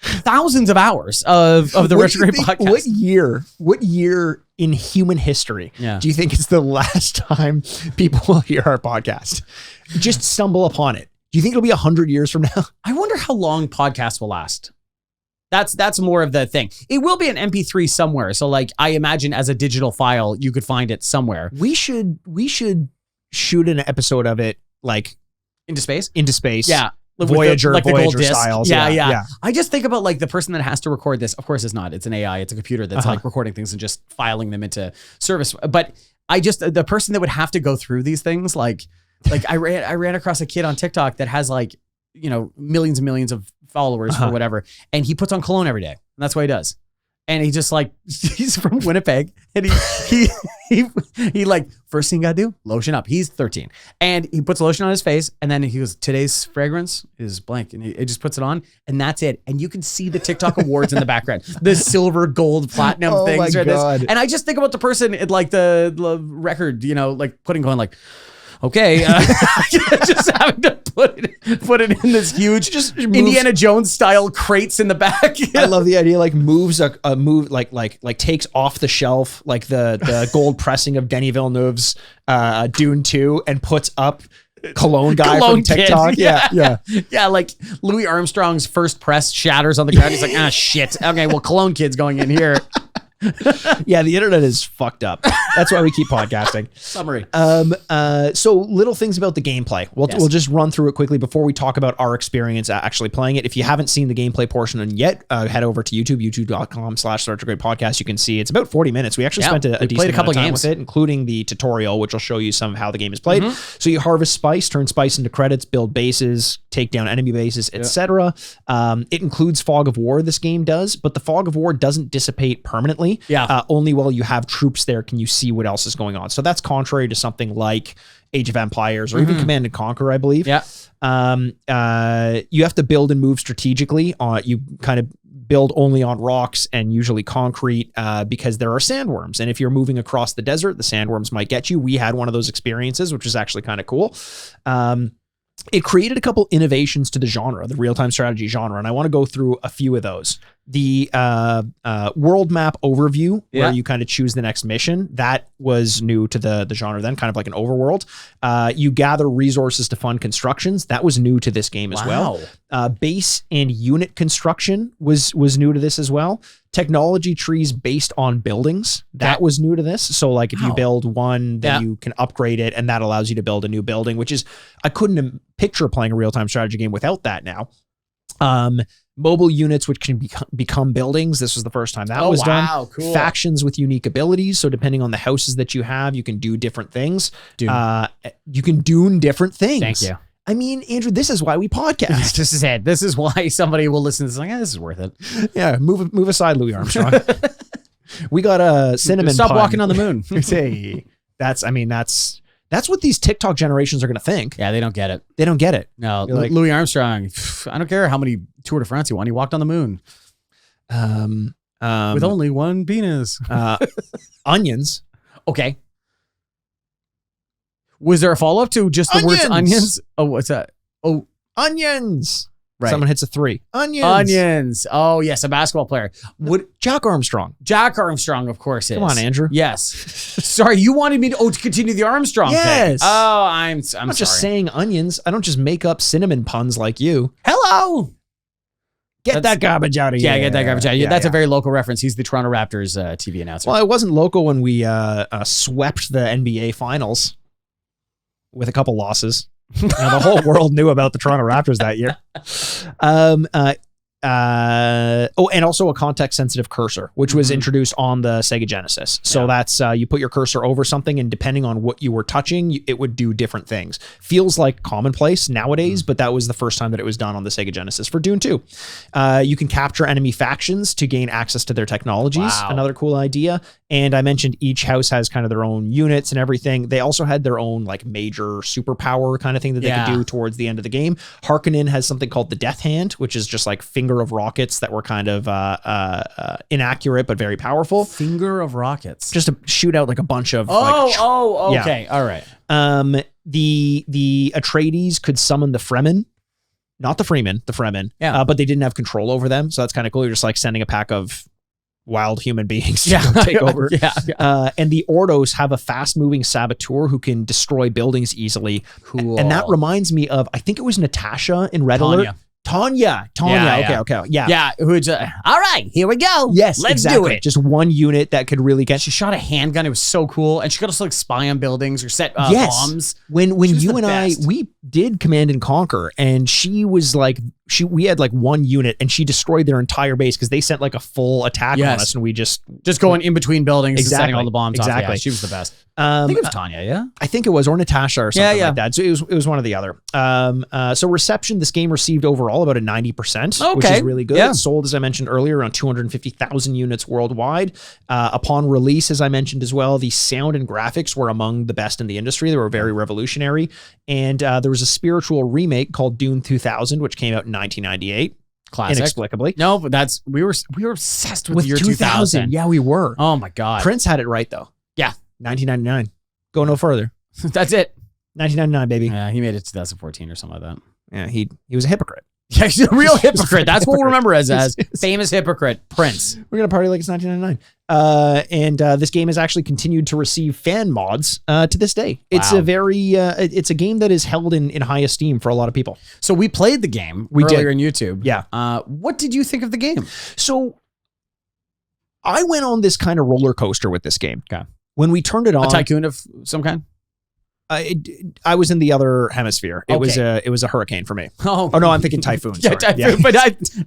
thousands of hours of the Retrograde podcast. What year in human history do you think it's the last time people will hear our podcast? Just stumble upon it. Do you think it'll be 100 years from now? I wonder how long podcasts will last. That's more of the thing. It will be an MP3 somewhere. So like I imagine as a digital file, you could find it somewhere. We should shoot an episode of it like into space. Yeah. Voyager the gold disc. styles. Yeah. I just think about like the person that has to record this. Of course it's not. It's an AI. It's a computer that's like recording things and just filing them into service. But the person that would have to go through these things, like I ran across a kid on TikTok that has like, millions and millions of followers or whatever. And he puts on cologne every day. And that's what he does. And he just like, he's from Winnipeg. And he like, first thing you gotta do, lotion up. He's 13. And he puts lotion on his face. And then he goes, today's fragrance is blank. And he just puts it on. And that's it. And you can see the TikTok awards in the background. The silver, gold, platinum things. My God. And I just think about the person at like the record, like going like, okay, just having to put it in this huge, just Indiana Jones style crates in the back. I love the idea. Like moves a move like takes off the shelf like the gold pressing of Denis Villeneuve's Dune 2 and puts up cologne guy from TikTok. Yeah. Like Louis Armstrong's first press shatters on the ground. He's like, shit. Okay, well, cologne kid's going in here. Yeah, the internet is fucked up. That's why we keep podcasting. Summary. So little things about the gameplay. We'll just run through it quickly before we talk about our experience actually playing it. If you haven't seen the gameplay portion yet, head over to YouTube, youtube.com/Retrograde podcast. You can see it's about 40 minutes. We actually spent a decent amount of time with it, including the tutorial, which will show you some of how the game is played. So you harvest spice, turn spice into credits, build bases, take down enemy bases, etc. It includes fog of war, this game does, but the fog of war doesn't dissipate permanently. Only while you have troops there can you see what else is going on. So that's contrary to something like Age of Empires or even Command and Conquer, I believe. You have to build and move strategically. You kind of build only on rocks and usually concrete because there are sandworms. And if you're moving across the desert, the sandworms might get you. We had one of those experiences, which was actually kind of cool. It created a couple innovations to the genre, the real-time strategy genre, and I want to go through a few of those. The world map overview, where you kind of choose the next mission, that was new to the genre then, kind of like an overworld. You gather resources to fund constructions. That was new to this game as well. Base and unit construction was new to this as well. Technology trees based on buildings, that was new to this. So like if you build one, then you can upgrade it, and that allows you to build a new building, which is, I couldn't picture playing a real-time strategy game without that now. Mobile units, which can become buildings. This was the first time that was done. Cool. Factions with unique abilities. So depending on the houses that you have, you can do different things. You can Dune different things. Thank you. I mean, Andrew, this is why we podcast. This is it. This is why somebody will listen to this like, this is worth it. Yeah, move aside, Louis Armstrong. We got a cinnamon Stop pun. walking on the moon. Hey, that's what these TikTok generations are going to think. Yeah, they don't get it. They don't get it. No, Louis Armstrong, I don't care how many Tour de France he won. He walked on the moon. With only one penis. Onions. Okay. Was there a follow-up to just the words onions? Oh, what's that? Oh, onions. Right. Someone hits a 3. Onions. Onions. Oh, yes, a basketball player. Jack Armstrong. Jack Armstrong, of course, is. Come on, Andrew. Yes. Sorry, you wanted me to continue the Armstrong thing. Yes. Oh, I'm not just saying onions. I don't just make up cinnamon puns like you. Hello. Get that garbage out of here. Yeah, get that garbage out of here. That's a very local reference. He's the Toronto Raptors TV announcer. Well, it wasn't local when we swept the NBA Finals with a couple losses. The whole world knew about the Toronto Raptors that year. And also a context-sensitive cursor, which was introduced on the Sega Genesis. So that's you put your cursor over something, and depending on what you were touching, it would do different things. Feels like commonplace nowadays, but that was the first time that it was done on the Sega Genesis for Dune 2. You can capture enemy factions to gain access to their technologies. Another cool idea. And I mentioned each house has kind of their own units and everything. They also had their own like major superpower kind of thing that they could do towards the end of the game. Harkonnen has something called the Death Hand, which is just like finger of rockets that were kind of inaccurate but very powerful. Finger of rockets. Just to shoot out like a bunch of okay. All right. The Atreides could summon the Fremen. Not the Freemen, the Fremen. But they didn't have control over them. So that's kind of cool. You're just like sending a pack of wild human beings to take over. And the Ordos have a fast-moving saboteur who can destroy buildings easily. Cool. And that reminds me of, I think it was Natasha in Red Alert. Tanya. Okay. Yeah. All right, here we go. Yes, let's exactly. do it. Just one unit that could really get. She shot a handgun. It was so cool, and she could also like spy on buildings or set bombs. When you and I, we did Command and Conquer, and she was like, we had like one unit, and she destroyed their entire base because they sent like a full attack on us, and we just going in between buildings, and setting all the bombs off. Yeah, she was the best. I think it was Tanya, yeah? I think it was, or Natasha or something like that. So it was one or the other. So reception, this game received overall about a 90%, which is really good. It sold, as I mentioned earlier, around 250,000 units worldwide. Upon release, as I mentioned as well, the sound and graphics were among the best in the industry. They were very revolutionary. And there was a spiritual remake called Dune 2000, which came out in 1998. Classic. Inexplicably. No, but we were obsessed with the year 2000. Yeah, we were. Oh my God. Prince had it right though. Yeah. 1999. Go no further. That's it. 1999, baby. Yeah, he made it 2014 or something like that. Yeah, he was a hypocrite. Yeah, he's a real hypocrite. That's what we'll remember as famous hypocrite, Prince. We're going to party like it's 1999. And this game has actually continued to receive fan mods to this day. It's a very, it's a game that is held in high esteem for a lot of people. So we played the game earlier on YouTube. Yeah. What did you think of the game? So I went on this kind of roller coaster with this game. Okay. When we turned it on, A tycoon of some kind? I was in the other hemisphere. It Okay. was a hurricane for me. Oh, Oh no, I'm thinking typhoon. yeah, Sorry. typhoon. But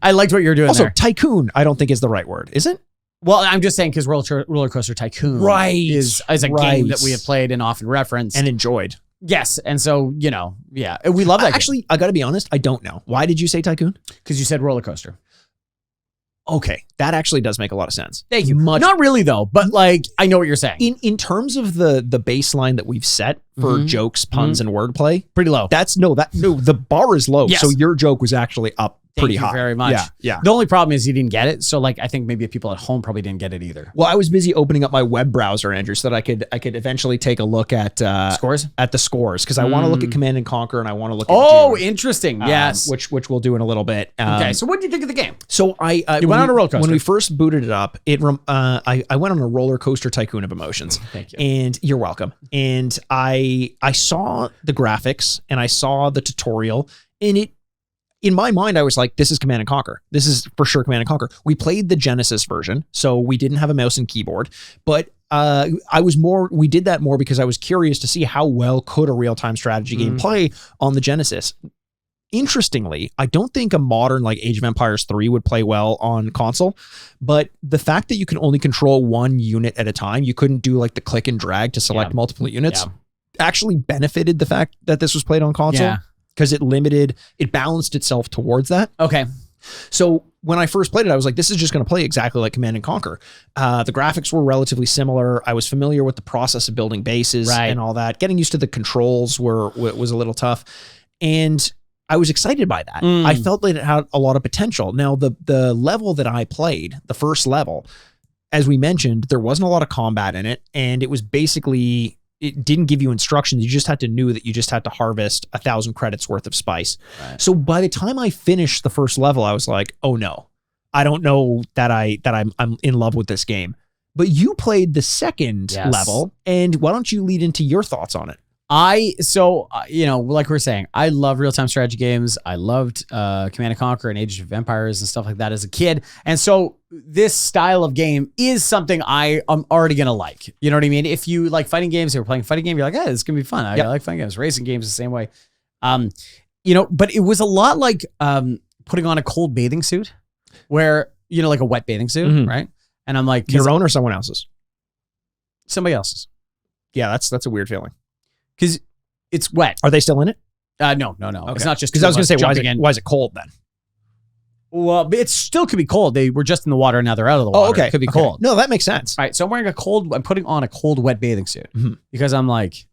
I liked what you were doing Also, there. tycoon, I don't think is the right word. Is it? Well, I'm just saying because Roller Coaster Tycoon is a game that we have played and often referenced. And enjoyed. Yes. And so, yeah, we love that game. Actually, I got to be honest, I don't know. Why did you say tycoon? Because you said roller coaster. Okay, that actually does make a lot of sense. Thank you. Much Not really though, but like I know what you're saying. in terms of the baseline that we've set for jokes, puns, and wordplay. Pretty low. The bar is low. Yes. So your joke was actually up pretty Thank you high. very much. Yeah. The only problem is you didn't get it. So like I think maybe people at home probably didn't get it either. Well, I was busy opening up my web browser, Andrew, so that I could eventually take a look at Scores? at the scores because I want to look at Command and Conquer and I want to look at Oh, Dune, interesting. Yes. which we'll do in a little bit. Okay. So what did you think of the game? So I You went on a roller coaster. when we first booted it up. I went on a roller coaster tycoon of emotions. Thank you. And you're welcome. And I saw the graphics and I saw the tutorial, and it. In my mind, I was like, this is Command and Conquer. This is for sure Command and Conquer. We played the Genesis version, so we didn't have a mouse and keyboard, but we did that more because I was curious to see how well could a real-time strategy game play on the Genesis. Interestingly, I don't think a modern like Age of Empires 3 would play well on console, but the fact that you can only control one unit at a time, you couldn't do like the click and drag to select multiple units, actually benefited the fact that this was played on console. Yeah. Because it balanced itself towards that. Okay. So when I first played it, I was like, this is just going to play exactly like Command and Conquer. The graphics were relatively similar. I was familiar with the process of building bases and all that. Getting used to the controls was a little tough. And I was excited by that. I felt that it had a lot of potential. Now, the level that I played, the first level, as we mentioned, there wasn't a lot of combat in it. And it was basically... It didn't give you instructions. You just had to know that you just had to harvest 1,000 credits worth of spice. Right. So by the time I finished the first level, I was like, oh no, I don't know that I'm in love with this game. But you played the second level, and why don't you lead into your thoughts on it? Like we were saying, I love real-time strategy games. I loved Command and Conquer and Age of Empires and stuff like that as a kid. And so this style of game is something I am already going to like. You know what I mean? If you like fighting games, you're playing a fighting game, you're like, hey, this is going to be fun. I like fighting games. Racing games the same way. But it was a lot like putting on a cold bathing suit where, like a wet bathing suit, right? And I'm like... Your own or someone else's? Somebody else's. Yeah, that's a weird feeling. Because it's wet. Are they still in it? No. Okay. It's not just because I was going to say why is it cold then? Well, it still could be cold. They were just in the water and now they're out of the water. Oh, okay. It could be cold. No, that makes sense. All right. So I'm putting on a cold, wet bathing suit because I'm like,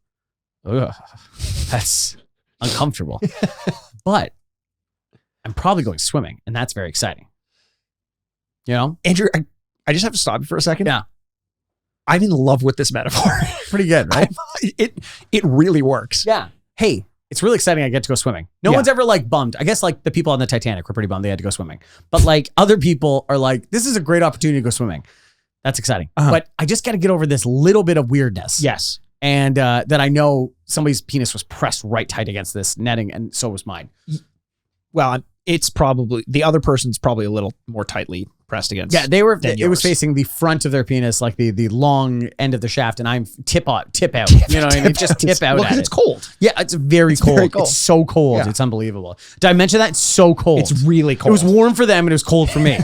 ugh, that's uncomfortable. But I'm probably going swimming, and that's very exciting. Andrew, I just have to stop you for a second. Yeah. I'm in love with this metaphor. Pretty good, right? It really works. Yeah. Hey, it's really exciting. I get to go swimming. No one's ever like bummed. I guess like the people on the Titanic were pretty bummed they had to go swimming. But like other people are like, this is a great opportunity to go swimming. That's exciting. But I just got to get over this little bit of weirdness. Yes. And that I know somebody's penis was pressed right tight against this netting, and so was mine. Well, it's probably the other person's probably a little more tightly pressed against. Yeah, it was facing the front of their penis, like the long end of the shaft, and I'm tip out. You know what I mean? Just tip out. Well, it's cold. Yeah, it's very cold. It's so cold. Yeah. It's unbelievable. Did I mention that? It's so cold. It's really cold. It was warm for them and it was cold for me.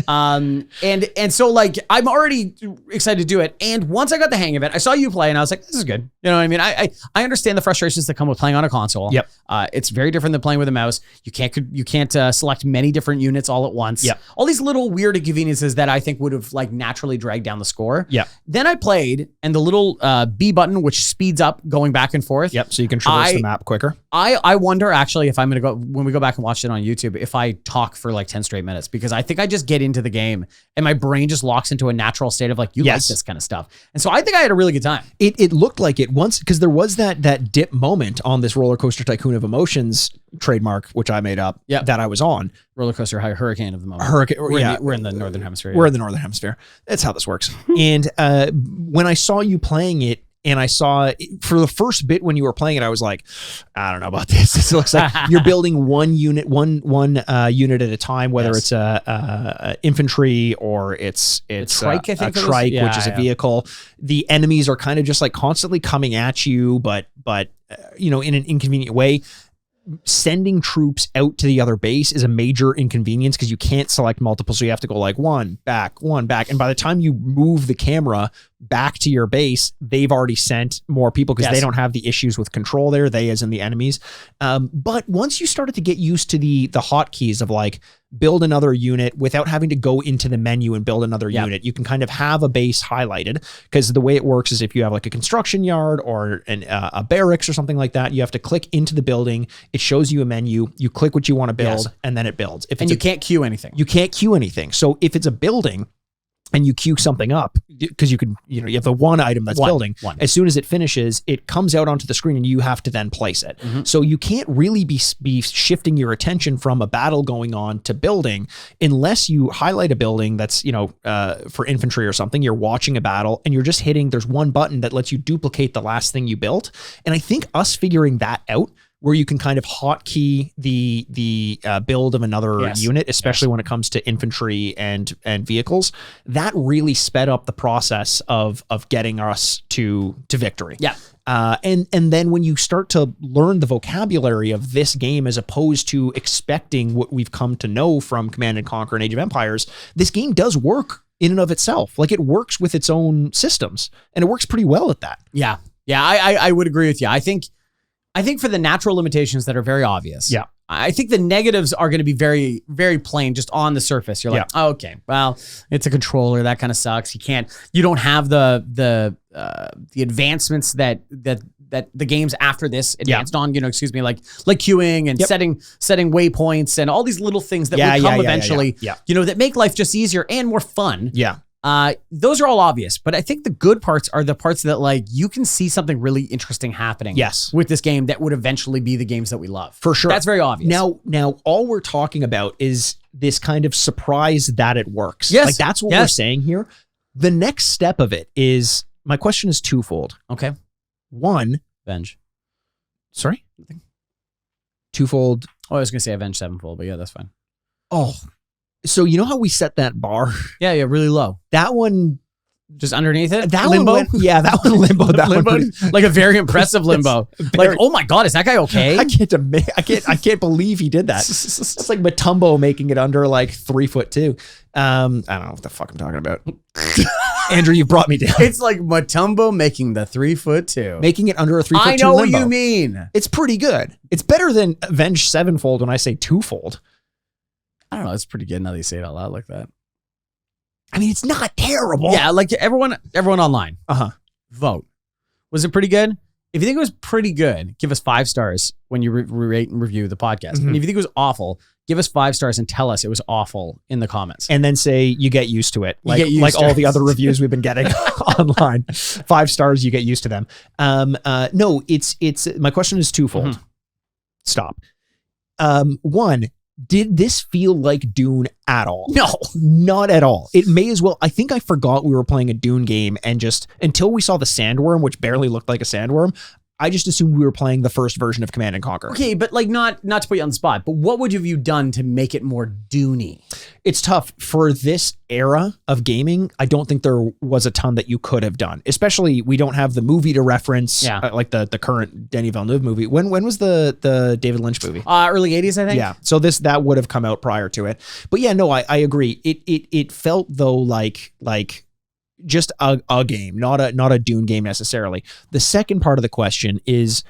And so like I'm already excited to do it. And once I got the hang of it, I saw you play and I was like, this is good. You know what I mean? I understand the frustrations that come with playing on a console. Yep. It's very different than playing with a mouse. You can't select many different units all at once. Yep. All these little weird inconveniences that I think would have like naturally dragged down the score. Yeah. Then I played, and the little B button, which speeds up going back and forth. Yep. So you can traverse the map quicker. I wonder actually if I'm going to go, when we go back and watch it on YouTube, if I talk for like 10 straight minutes, because I think I just get into the game and my brain just locks into a natural state of like, you like this kind of stuff. And so I think I had a really good time. It looked like it once, because there was that dip moment on this roller coaster tycoon of emotions trademark, which I made up that I was on. Roller coaster hurricane of the moment. We're in the Northern Hemisphere. We're in the Northern Hemisphere. That's how this works. And when I saw you playing it, and I saw for the first bit when you were playing it, I was like, I don't know about this. This looks like you're building one unit at a time, whether it's a infantry or it's trike, I think a trike, which is a vehicle. The enemies are kind of just like constantly coming at you, but in an inconvenient way. Sending troops out to the other base is a major inconvenience because you can't select multiple. So you have to go like one back. And by the time you move the camera back to your base, they've already sent more people because they don't have the issues with control there. They as in the enemies. But once you started to get used to the hotkeys of like build another unit without having to go into the menu and build another unit, you can kind of have a base highlighted because the way it works is if you have like a construction yard or a barracks or something like that, you have to click into the building. It shows you a menu. You click what you want to build and then it builds. And you can't queue anything. You can't queue anything. So if it's a building and you queue something up because you have the one item that's building. As soon as it finishes, it comes out onto the screen and you have to then place it. So you can't really be shifting your attention from a battle going on to building unless you highlight a building that's, for infantry or something. You're watching a battle and you're just hitting, there's one button that lets you duplicate the last thing you built. And I think us figuring that out, where you can kind of hotkey the build of another unit, especially when it comes to infantry and vehicles, that really sped up the process of getting us to victory. Yeah. And then when you start to learn the vocabulary of this game as opposed to expecting what we've come to know from Command and Conquer and Age of Empires, this game does work in and of itself. Like it works with its own systems and it works pretty well at that. Yeah. Yeah. I would agree with you. I think for the natural limitations that are very obvious. Yeah. I think the negatives are going to be very, very plain just on the surface. You're like, oh, okay, well, it's a controller. That kind of sucks. You don't have the advancements that the games after this advanced on, like queuing and setting waypoints and all these little things that will come eventually, that make life just easier and more fun. Yeah. Those are all obvious, but I think the good parts are the parts that like you can see something really interesting happening with this game that would eventually be the games that we love. For sure. That's very obvious. Now all we're talking about is this kind of surprise that it works. Yes. Like that's what we're saying here. The next step of it is, my question is twofold. Okay. One. Avenge. Sorry? Twofold. Oh, I was going to say Avenge sevenfold, but yeah, that's fine. Oh, so you know how we set that bar? Yeah, really low. That one, just underneath it. That limbo. That one limbo. That limbo, one, like a very impressive limbo. Like, oh my god, is that guy okay? I can't believe he did that. It's like Matumbo making it under like 3'2". I don't know what the fuck I'm talking about. Andrew, you brought me down. It's like Matumbo making the 3'2", making it under a 3'2". I know limbo. what you mean. It's pretty good. It's better than Avenge sevenfold when I say twofold. I don't know. It's pretty good now that you say it out loud like that. I mean, it's not terrible. Yeah, like everyone online. Vote. Was it pretty good? If you think it was pretty good, give us 5 stars when you rate and review the podcast. And if you think it was awful, give us 5 stars and tell us it was awful in the comments. And then say you get used to it. Like all the other reviews we've been getting online. 5 stars, you get used to them. No, it's my question is twofold. Stop. One, did this feel like Dune at all? No, not at all. It may as well. I think I forgot we were playing a Dune game and just until we saw the sandworm, which barely looked like a sandworm, I just assumed we were playing the first version of Command and Conquer. Okay, but like not to put you on the spot, but what would have you done to make it more Dune-y? It's tough for this era of gaming. I don't think there was a ton that you could have done. Especially we don't have the movie to reference, like the current Denis Villeneuve movie. When was the David Lynch movie? Early 80s, I think. Yeah. So that would have come out prior to it. But yeah, no, I agree. It felt though like just a game, not a Dune game necessarily. The second part of the question is,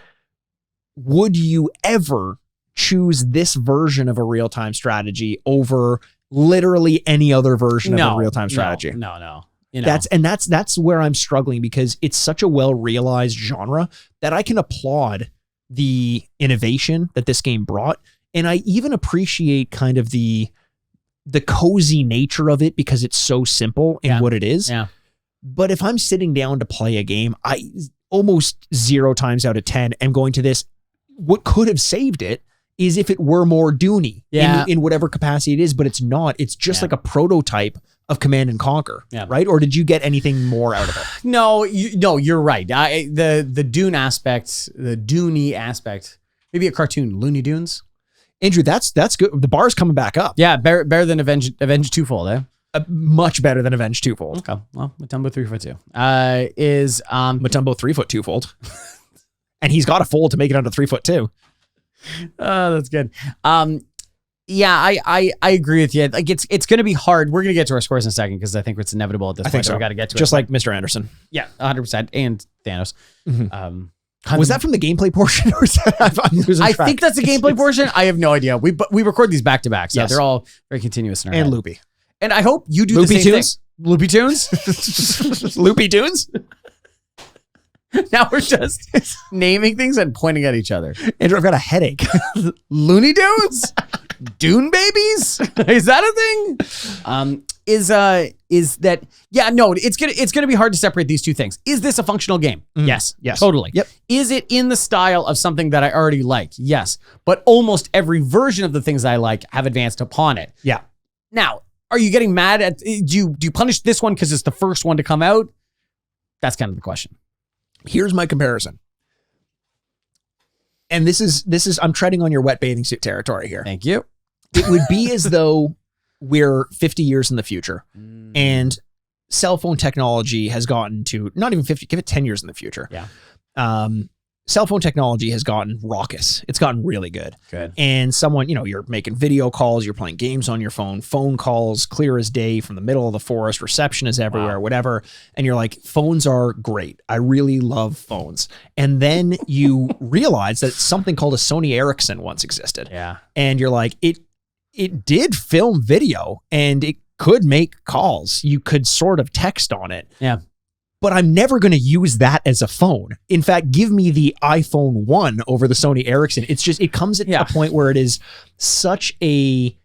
would you ever choose this version of a real-time strategy over literally any other version of a real-time strategy? No. That's where I'm struggling because it's such a well-realized genre that I can applaud the innovation that this game brought. And I even appreciate kind of the cozy nature of it because it's so simple in what it is. Yeah. But if I'm sitting down to play a game, I almost 0 times out of 10 am going to this. What could have saved it is if it were more Dune-y in whatever capacity it is, but it's not. It's just like a prototype of Command and Conquer, Yeah. right? Or did you get anything more out of it? No, you're right. The Dune aspect, the Dune-y aspect, maybe a cartoon, Looney Tunes. Andrew, that's good. The bar's coming back up. Yeah, better than Avenge Twofold, eh? Much better than Avenge Twofold. Okay, well, Matumbo 3'2" is Matumbo 3 foot twofold, and he's got a fold to make it under 3 foot too. Oh, that's good. Yeah, I agree with you. Like it's going to be hard. We're going to get to our scores in a second because I think it's inevitable at this point. So. We got to get to just it. like Mr. Anderson. Yeah, 100%, and Thanos. Mm-hmm. Was that from the gameplay portion, or is that I'm losing track? I think that's the gameplay portion. I have no idea. We record these back to back, so they're all very continuous in our and head. loopy. And I hope you do Loopy the same tunes? thing. Loopy tunes. Loopy tunes. Now we're just naming things and pointing at each other. Andrew, I've got a headache. Looney Tunes? Dune babies? Is that a thing? Is that no, it's gonna be hard to separate these two things. Is this a functional game? Yes. Totally. Yep. Is it in the style of something that I already like? Yes. But almost every version of the things I like have advanced upon it. Yeah. Now, are you getting mad at do you punish this one because it's the first one to come out? That's kind of the question. Here's my comparison. And this is I'm treading on your wet bathing suit territory here. Thank you. It would be as though we're 50 years in the future and cell phone technology has gotten to not even 50, give it 10 years in the future. Yeah. Cell phone technology has gotten raucous. It's gotten really good. Good. And someone, you're making video calls, you're playing games on your phone calls, clear as day from the middle of the forest, reception is everywhere, whatever. And you're like, phones are great. I really love phones. And then you realize that something called a Sony Ericsson once existed. Yeah. And you're like, it did film video and it could make calls. You could sort of text on it. Yeah. But I'm never going to use that as a phone. In fact, give me the iPhone 1 over the Sony Ericsson. It's just, it comes at a point where it is such a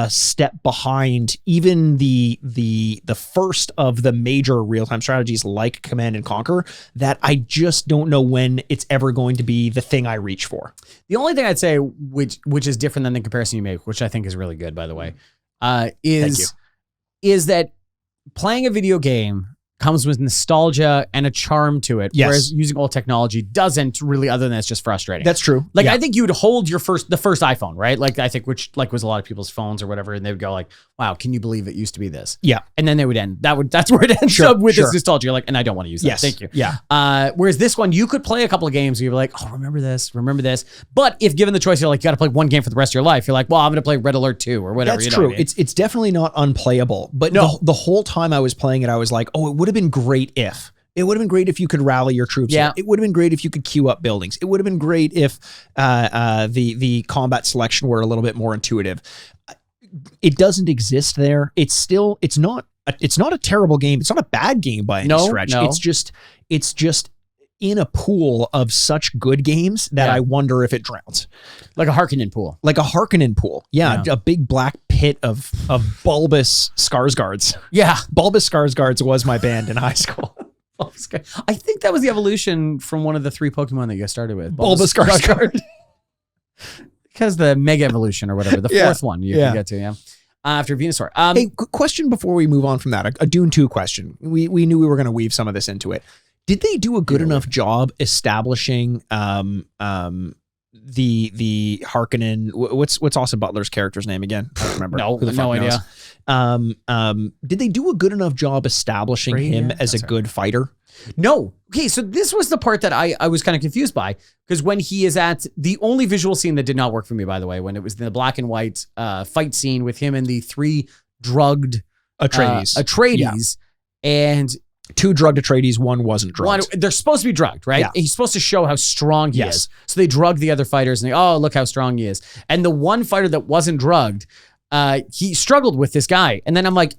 step behind even the first of the major real-time strategies like Command and Conquer that I just don't know when it's ever going to be the thing I reach for. The only thing I'd say, which is different than the comparison you make, which I think is really good, by the way, is that playing a video game comes with nostalgia and a charm to it, whereas using old technology doesn't really, other than it's just frustrating. That's true. Like, I think you would hold the first iPhone, right? Like, I think, which like was a lot of people's phones or whatever, and they would go like, wow, can you believe it used to be this? Yeah. And then they would end. That's where it ends up with this nostalgia. You're like, and I don't want to use that. Yes. Thank you. Yeah. Whereas this one, you could play a couple of games where you're like, oh, remember this. But if given the choice, you're like, you got to play one game for the rest of your life. You're like, well, I'm going to play Red Alert 2 or whatever. That's true. What I mean? It's definitely not unplayable, but the whole time I was playing it, I was like, oh, it would have been great if. It would have been great if you could rally your troops. Yeah. It would have been great if you could queue up buildings. It would have been great if the combat selection were a little bit more intuitive. It doesn't exist there. It's not a terrible game. It's not a bad game by any stretch. No. It's just in a pool of such good games that I wonder if it drowns. Like a Harkonnen pool. Yeah. A big black pit of bulbous Skarsgårds. Yeah. Bulbous Skarsgårds was my band in high school. I think that was the evolution from one of the 3 Pokemon that you guys started with. Bulbous Skarsgård. Because the Mega Evolution or whatever, the fourth one you can get to, after Venusaur. Hey, question before we move on from that. A Dune 2 question. We knew we were going to weave some of this into it. Did they do a good enough job establishing the Harkonnen? What's Austin Butler's character's name again? I don't remember. No idea. Did they do a good enough job establishing him as a good fighter? No. Okay, so this was the part that I was kind of confused by, because when he is at the only visual scene that did not work for me, by the way, when it was the black and white fight scene with him and the 3 drugged Atreides, and 2 drugged Atreides, 1 wasn't drugged. They're supposed to be drugged, right? Yeah. He's supposed to show how strong he is. So they drug the other fighters and look how strong he is. And the one fighter that wasn't drugged, he struggled with this guy. And then I'm like,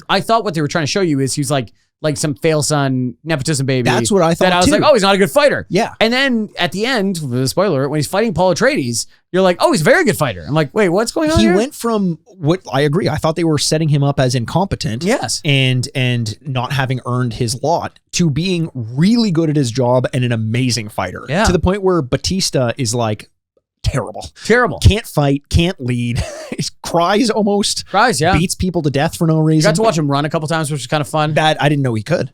I thought what they were trying to show you is he's like some fail son nepotism baby. That's what I thought. That I was too. like, oh, he's not a good fighter. Yeah. And then at the end, the spoiler, when he's fighting Paul Atreides, you're like, oh, he's a very good fighter. I'm like, wait, what's going on He here? went from what I agree. I thought they were setting him up as incompetent. Yes. And not having earned his lot to being really good at his job and an amazing fighter. Yeah. To the point where Batista is like terrible. Terrible. Can't fight, can't lead, cries almost. Cries, yeah. Beats people to death for no You reason. got to watch him run a couple times, which was kind of fun. That I didn't know he could.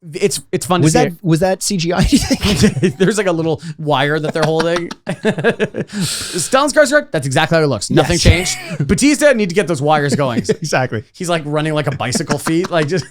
It's fun Was to see. was that CGI? Do you think? There's like a little wire that they're holding. Stellan Skarsgård, that's exactly how he looks. Nothing changed. Batista, need to get those wires going. Exactly. He's like running like a bicycle feet, like just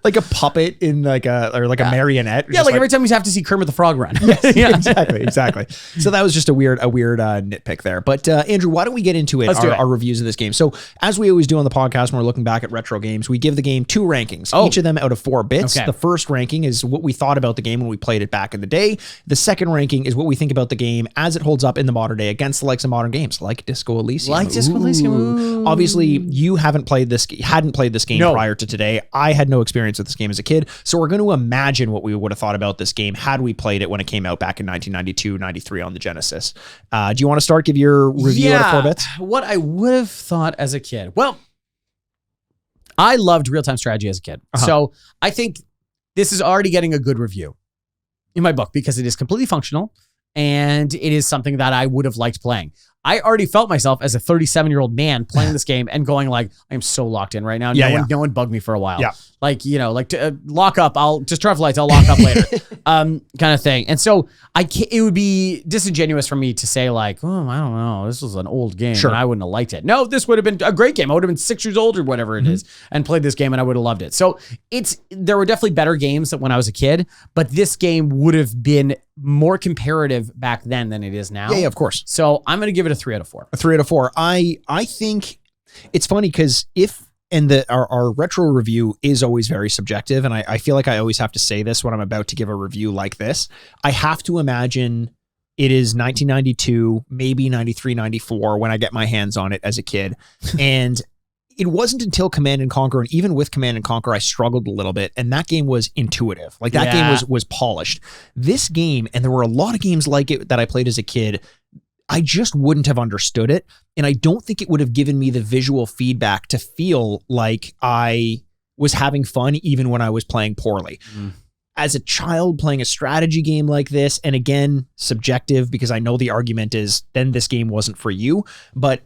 Like a puppet in like a marionette. yeah, Just like every time you have to see Kermit the Frog run. yeah, exactly. So that was just a weird nitpick there. But Andrew, why don't we get into it? Let's do it. Our reviews of this game. So as we always do on the podcast when we're looking back at retro games, we give the game 2 rankings, each of them out of 4 bits. Okay. The first ranking is what we thought about the game when we played it back in the day. The second ranking is what we think about the game as it holds up in the modern day against the likes of modern games like Disco Elysium. Ooh. Obviously, you hadn't played this game No. prior to today. I had no experience with this game as a kid, so we're going to imagine what we would have thought about this game had we played it when it came out back in 1992, 93 on the Genesis. Do you want to start? Give your review out of 4 bits? What I would have thought as a kid. Well, I loved real-time strategy as a kid. So I think this is already getting a good review in my book because it is completely functional and it is something that I would have liked playing. I already felt myself as a 37-year-old man playing this game and going like, I am so locked in right now. No one bugged me for a while. Yeah. Like, lock up. I'll just turn off the lights. I'll lock up later. Kind of thing. And so it would be disingenuous for me to say like, oh, I don't know. This was an old game and I wouldn't have liked it. No, this would have been a great game. I would have been 6 years old or whatever it is and played this game and I would have loved it. So there were definitely better games when I was a kid, but this game would have been more comparative back then than it is now. Yeah, of course. So I'm going to give it a 3 out of 4. A 3 out of 4. I think it's funny because our retro review is always very subjective, and I feel like I always have to say this when I'm about to give a review like this. I have to imagine it is 1992, maybe 93, 94 when I get my hands on it as a kid. And it wasn't until Command and Conquer, and even with Command and Conquer, I struggled a little bit, and that game was intuitive. Like that game was polished. This game, and there were a lot of games like it that I played as a kid, I just wouldn't have understood it. And I don't think it would have given me the visual feedback to feel like I was having fun even when I was playing poorly. As a child playing a strategy game like this, and again, subjective because I know the argument is then this game wasn't for you, but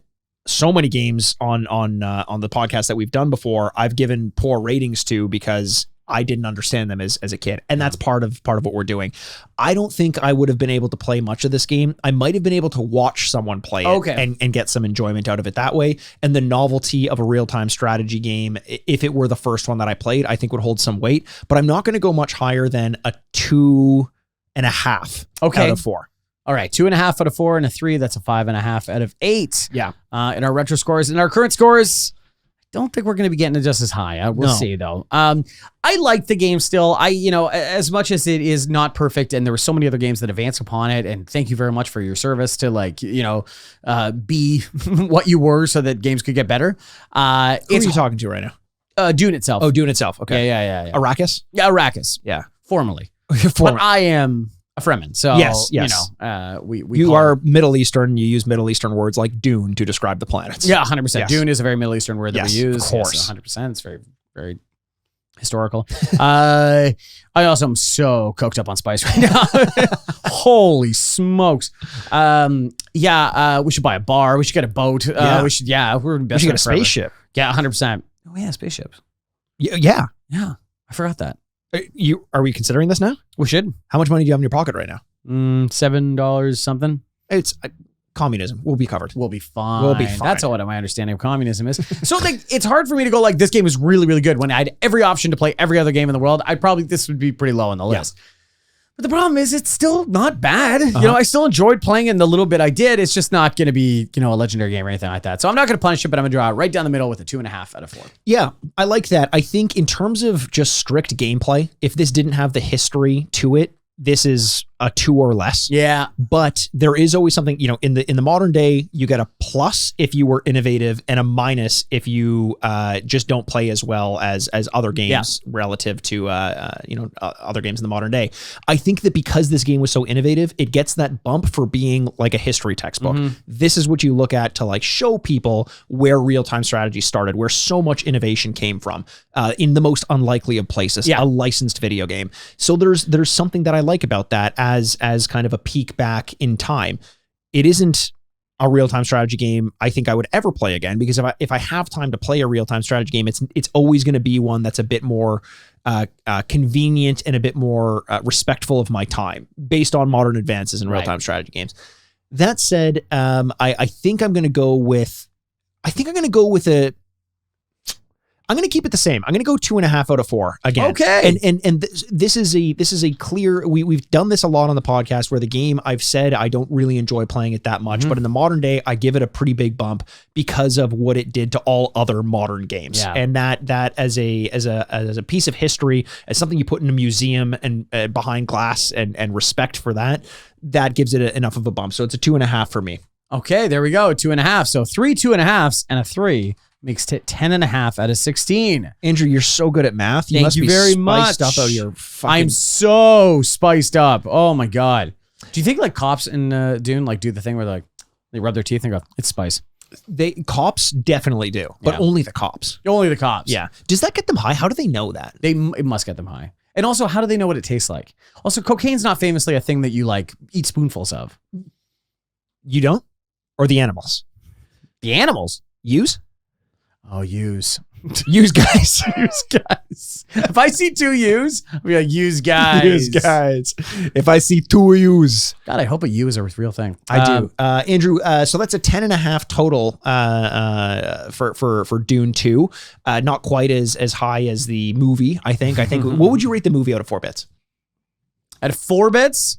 so many games on the podcast that we've done before, I've given poor ratings to because I didn't understand them as a kid. And that's part of what we're doing. I don't think I would have been able to play much of this game. I might have been able to watch someone play it and get some enjoyment out of it that way. And the novelty of a real-time strategy game, if it were the first one that I played, I think would hold some weight. But I'm not going to go much higher than a 2.5 out of 4. All right, 2.5 out of 4 and a 3. That's a 5.5 out of 8. Yeah. In our retro scores. In our current scores, don't think we're going to be getting it just as high. We'll see though. I like the game still. As much as it is not perfect, and there were so many other games that advance upon it. And thank you very much for your service to be what you were, so that games could get better. Who are you talking to right now? Dune itself. Oh, Dune itself. Okay. Yeah. Arrakis. Yeah, Arrakis. Yeah. Formerly. But I am a Fremen, so yes. we are Middle Eastern. You use Middle Eastern words like Dune to describe the planets. Yeah, 100%. Yes. Dune is a very Middle Eastern word that we use. Of course. Yes, 100%. It's very, very historical. I also am so coked up on spice right now. Holy smokes. We should buy a bar. We should get a boat. We should get a spaceship. Yeah, 100%. Oh yeah, spaceships. Yeah. I forgot that. Are we considering this now? We should. How much money do you have in your pocket right now? $7 something. It's communism. We'll be covered. We'll be fine. That's what my understanding of communism is. So it's hard for me to go like, this game is really, really good when I had every option to play every other game in the world. This would be pretty low on the list. But the problem is it's still not bad. I still enjoyed playing it in the little bit I did. It's just not going to be, a legendary game or anything like that. So I'm not going to punish it, but I'm going to draw it right down the middle with a 2.5 out of 4. Yeah, I like that. I think in terms of just strict gameplay, if this didn't have the history to it, this is a 2 or less. Yeah. But there is always something, in the modern day, you get a plus if you were innovative and a minus if you just don't play as well as other games relative to other games in the modern day. I think that because this game was so innovative, it gets that bump for being like a history textbook. This is what you look at to like show people where real-time strategy started, where so much innovation came from, in the most unlikely of places, a licensed video game. So there's something that I like about that as kind of a peek back in time. it isn't a real-time strategy game I think I would ever play again, because if I have time to play a real-time strategy game, it's always going to be one that's a bit more convenient and a bit more respectful of my time based on modern advances in real-time strategy games. That said, I think I'm going to go with I'm going to keep it the same. I'm going to go 2.5 out of 4 again. Okay. And this is a clear, we've done this a lot on the podcast where the game I've said I don't really enjoy playing it that much, but in the modern day, I give it a pretty big bump because of what it did to all other modern games. Yeah. And that as a piece of history, as something you put in a museum and behind glass and respect for that gives it enough of a bump. So it's a 2.5 for me. Okay, there we go. 2.5. So 3 2.5s and a 3 makes it 10.5 out of 16. Andrew, you're so good at math. Thank you very much. Up out your fucking... I'm so spiced up. Oh my God. Do you think like cops in Dune like do the thing where they rub their teeth and go, it's spice? Cops definitely do, but only the cops. Only the cops. Yeah. Does that get them high? How do they know that? It must get them high. And also, how do they know what it tastes like? Also, cocaine's not famously a thing that you like eat spoonfuls of. You don't? Or the animals? The animals? Use? Oh, use. Use guys. Use guys. If I see 2 use, I'll be like, use guys. Use guys. If I see 2 use. God, I hope a U is a real thing. I do. Andrew, so that's a 10.5 total for Dune 2. Not quite as high as the movie, I think. What would you rate the movie out of 4 bits? At 4 bits?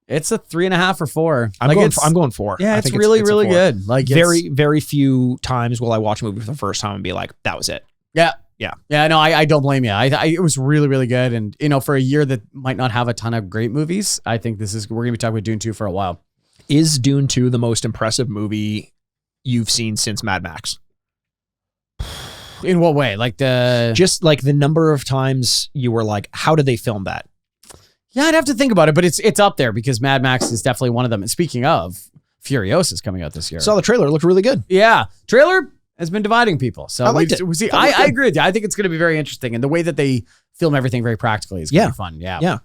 It's a 3.5 or 4. I'm going 4. Yeah, it's really good. Like very few times will I watch a movie for the first time and be like, that was it. Yeah. Yeah. Yeah. No, I don't blame you. It was really good. And for a year that might not have a ton of great movies, I think we're going to be talking about Dune 2 for a while. Is Dune 2 the most impressive movie you've seen since Mad Max? In what way? Just like the number of times you were like, how did they film that? Yeah, I'd have to think about it, but it's up there because Mad Max is definitely one of them. And speaking of, Furiosa is coming out this year. Saw the trailer. It looked really good. Yeah. Trailer has been dividing people. So I liked it. I agree with you. I think it's going to be very interesting. And the way that they film everything very practically is going to be fun. Yeah. Yeah.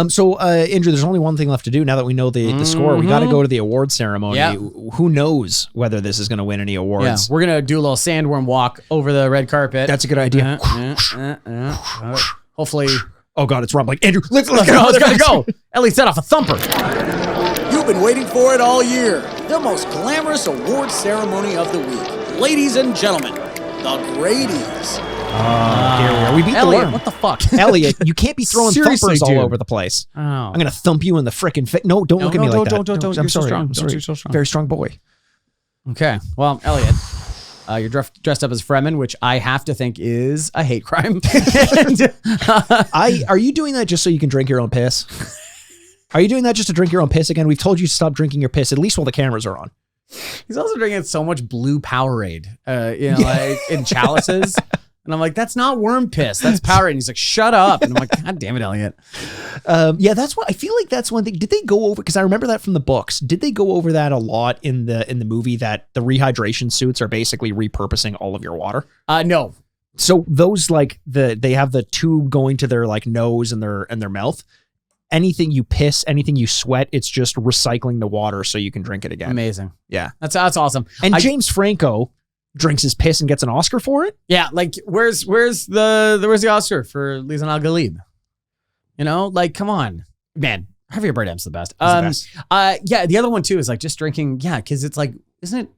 So, Andrew, there's only one thing left to do now that we know the score. We got to go to the award ceremony. Yeah. Who knows whether this is going to win any awards? Yeah. We're going to do a little sandworm walk over the red carpet. That's a good idea. Hopefully... Oh God, it's rumbling. Andrew, let's go. Let's gotta go. Ellie set off a thumper. You've been waiting for it all year. The most glamorous award ceremony of the week. Ladies and gentlemen, the Grady's. Here we are. We beat Elliot, the worm. what the fuck? Elliot, you can't be throwing Seriously, thumpers all dude. over the place. Oh. I'm going to thump you in the frickin' face. No, don't look at me like that. Don't. I'm You're so sorry. strong. I'm sorry. You're so strong. Very strong boy. Okay. Well, Elliot, you're dressed up as Fremen, which I have to think is a hate crime. Are you doing that just so you can drink your own piss? Are you doing that just to drink your own piss again? We've told you to stop drinking your piss, at least while the cameras are on. He's also drinking so much blue Powerade, like in chalices. And I'm like, that's not worm piss. That's Powerade. And he's like, shut up. And I'm like, God damn it, Elliot. Yeah, that's what I feel like. That's one thing. Did they go over? Because I remember that from the books. Did they go over that a lot in the movie? That the rehydration suits are basically repurposing all of your water. No. So those they have the tube going to their nose and their mouth. Anything you piss, anything you sweat, it's just recycling the water so you can drink it again. Amazing. Yeah, that's awesome. And James Franco drinks his piss and gets an Oscar for it. Yeah, where's the Oscar for Lisan Al Galib? Come on, man. Javier Bardem's the best. Yeah, the other one too is just drinking. Yeah, because it's isn't it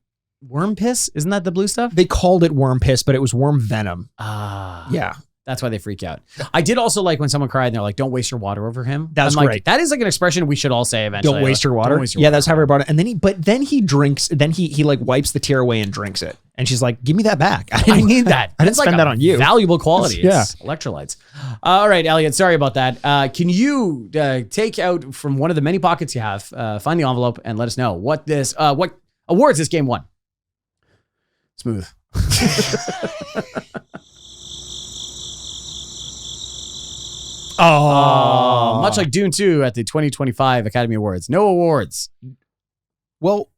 worm piss? Isn't that the blue stuff? They called it worm piss, but it was worm venom. Yeah. That's why they freak out. I did also like when someone cried and they're like, don't waste your water over him. That's great. That is an expression we should all say eventually. Don't waste your water. Don't waste your water. That's how everybody brought it. And then he drinks, then he wipes the tear away and drinks it. And she's like, give me that back. I need that. I didn't spend that on you. Valuable quality. Yeah. It's electrolytes. All right, Elliot, sorry about that. Can you take out from one of the many pockets you have, find the envelope and let us know what awards this game won? Smooth. Oh, much like Dune 2 at the 2025 Academy Awards. No awards. Well,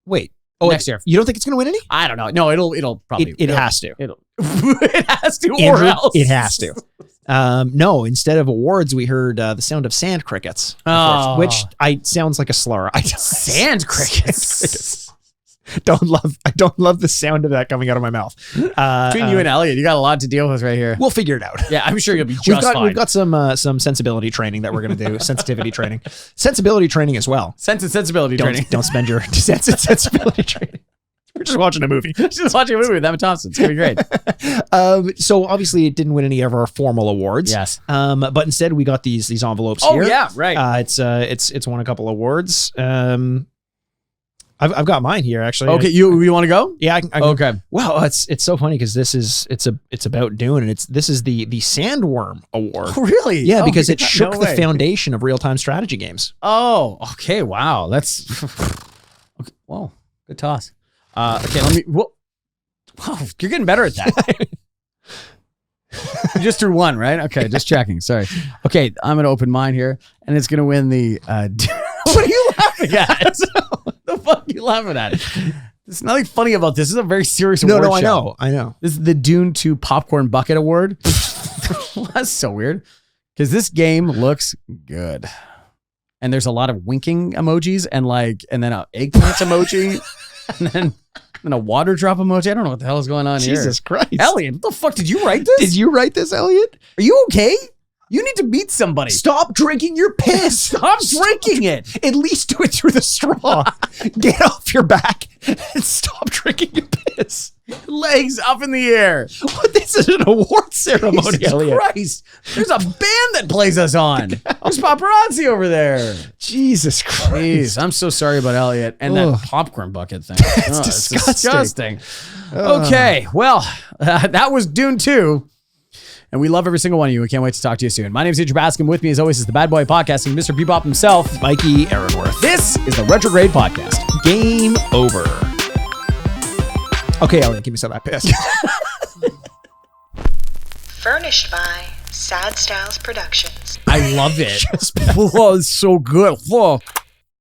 wait. next year. You don't think it's going to win any? I don't know. No, it'll probably. It has to. It has to, or Andrew, else. it has to. No, instead of awards, we heard the sound of sand crickets, Oh. which sounds like a slur. Sand crickets. I don't love the sound of that coming out of my mouth. Between you and Elliot, you got a lot to deal with right here. We'll figure it out. Yeah, I'm sure you'll be just fine. We've got some sensibility training that we're going to do. Sensitivity training. Sensibility training as well. Sensibility training. Don't spend your sensibility training. We're just watching a movie. Just watching a movie with Emma Thompson. It's going to be great. So obviously it didn't win any of our formal awards. Yes. But instead we got these envelopes Oh, here. yeah, right. It's won a couple awards. I've got mine here actually. Okay, you want to go? Yeah. I can, Okay. Wow, it's so funny because it's about Dune, and this is the Sandworm Award. Really? Yeah, Oh, because it shook no the way. foundation of real-time strategy games. Oh, okay. Wow. That's okay. Whoa. Good toss. Okay, let me. Whoa. Wow, you're getting better at that. You just threw one, right? Okay, just checking. Sorry. Okay, I'm gonna open mine here, and it's gonna win the. What are you laughing at? What the fuck are you laughing at? There's nothing funny about this. This is a very serious award show. I know. This is the Dune 2 Popcorn Bucket Award. That's so weird. Because this game looks good. And there's a lot of winking emojis and then an eggplant emoji. And then a water drop emoji. I don't know what the hell is going on here. Jesus Christ. Elliot, what the fuck? Did you write this? Did you write this, Elliot? Are you okay? You need to meet somebody. Stop drinking your piss. Stop drinking it. At least do it through the straw. Get off your back and stop drinking your piss. Legs up in the air. What? This is an award ceremony, Jesus Elliot. Christ. There's a band that plays us on. There's paparazzi over there. Jesus Christ. Jeez, I'm so sorry about Elliot and Ugh. that popcorn bucket thing. It's disgusting. Okay, well, that was Dune 2. And we love every single one of you. We can't wait to talk to you soon. My name is Andrew Bascom. With me, as always, is the bad boy podcasting, Mr. Bebop himself, Mikey Aaronworth. This is the Retrograde Podcast. Game over. Okay, Elliot, give me some of that piss. Furnished by Sad Styles Productions. I love it. Whoa, it's so good. Whoa.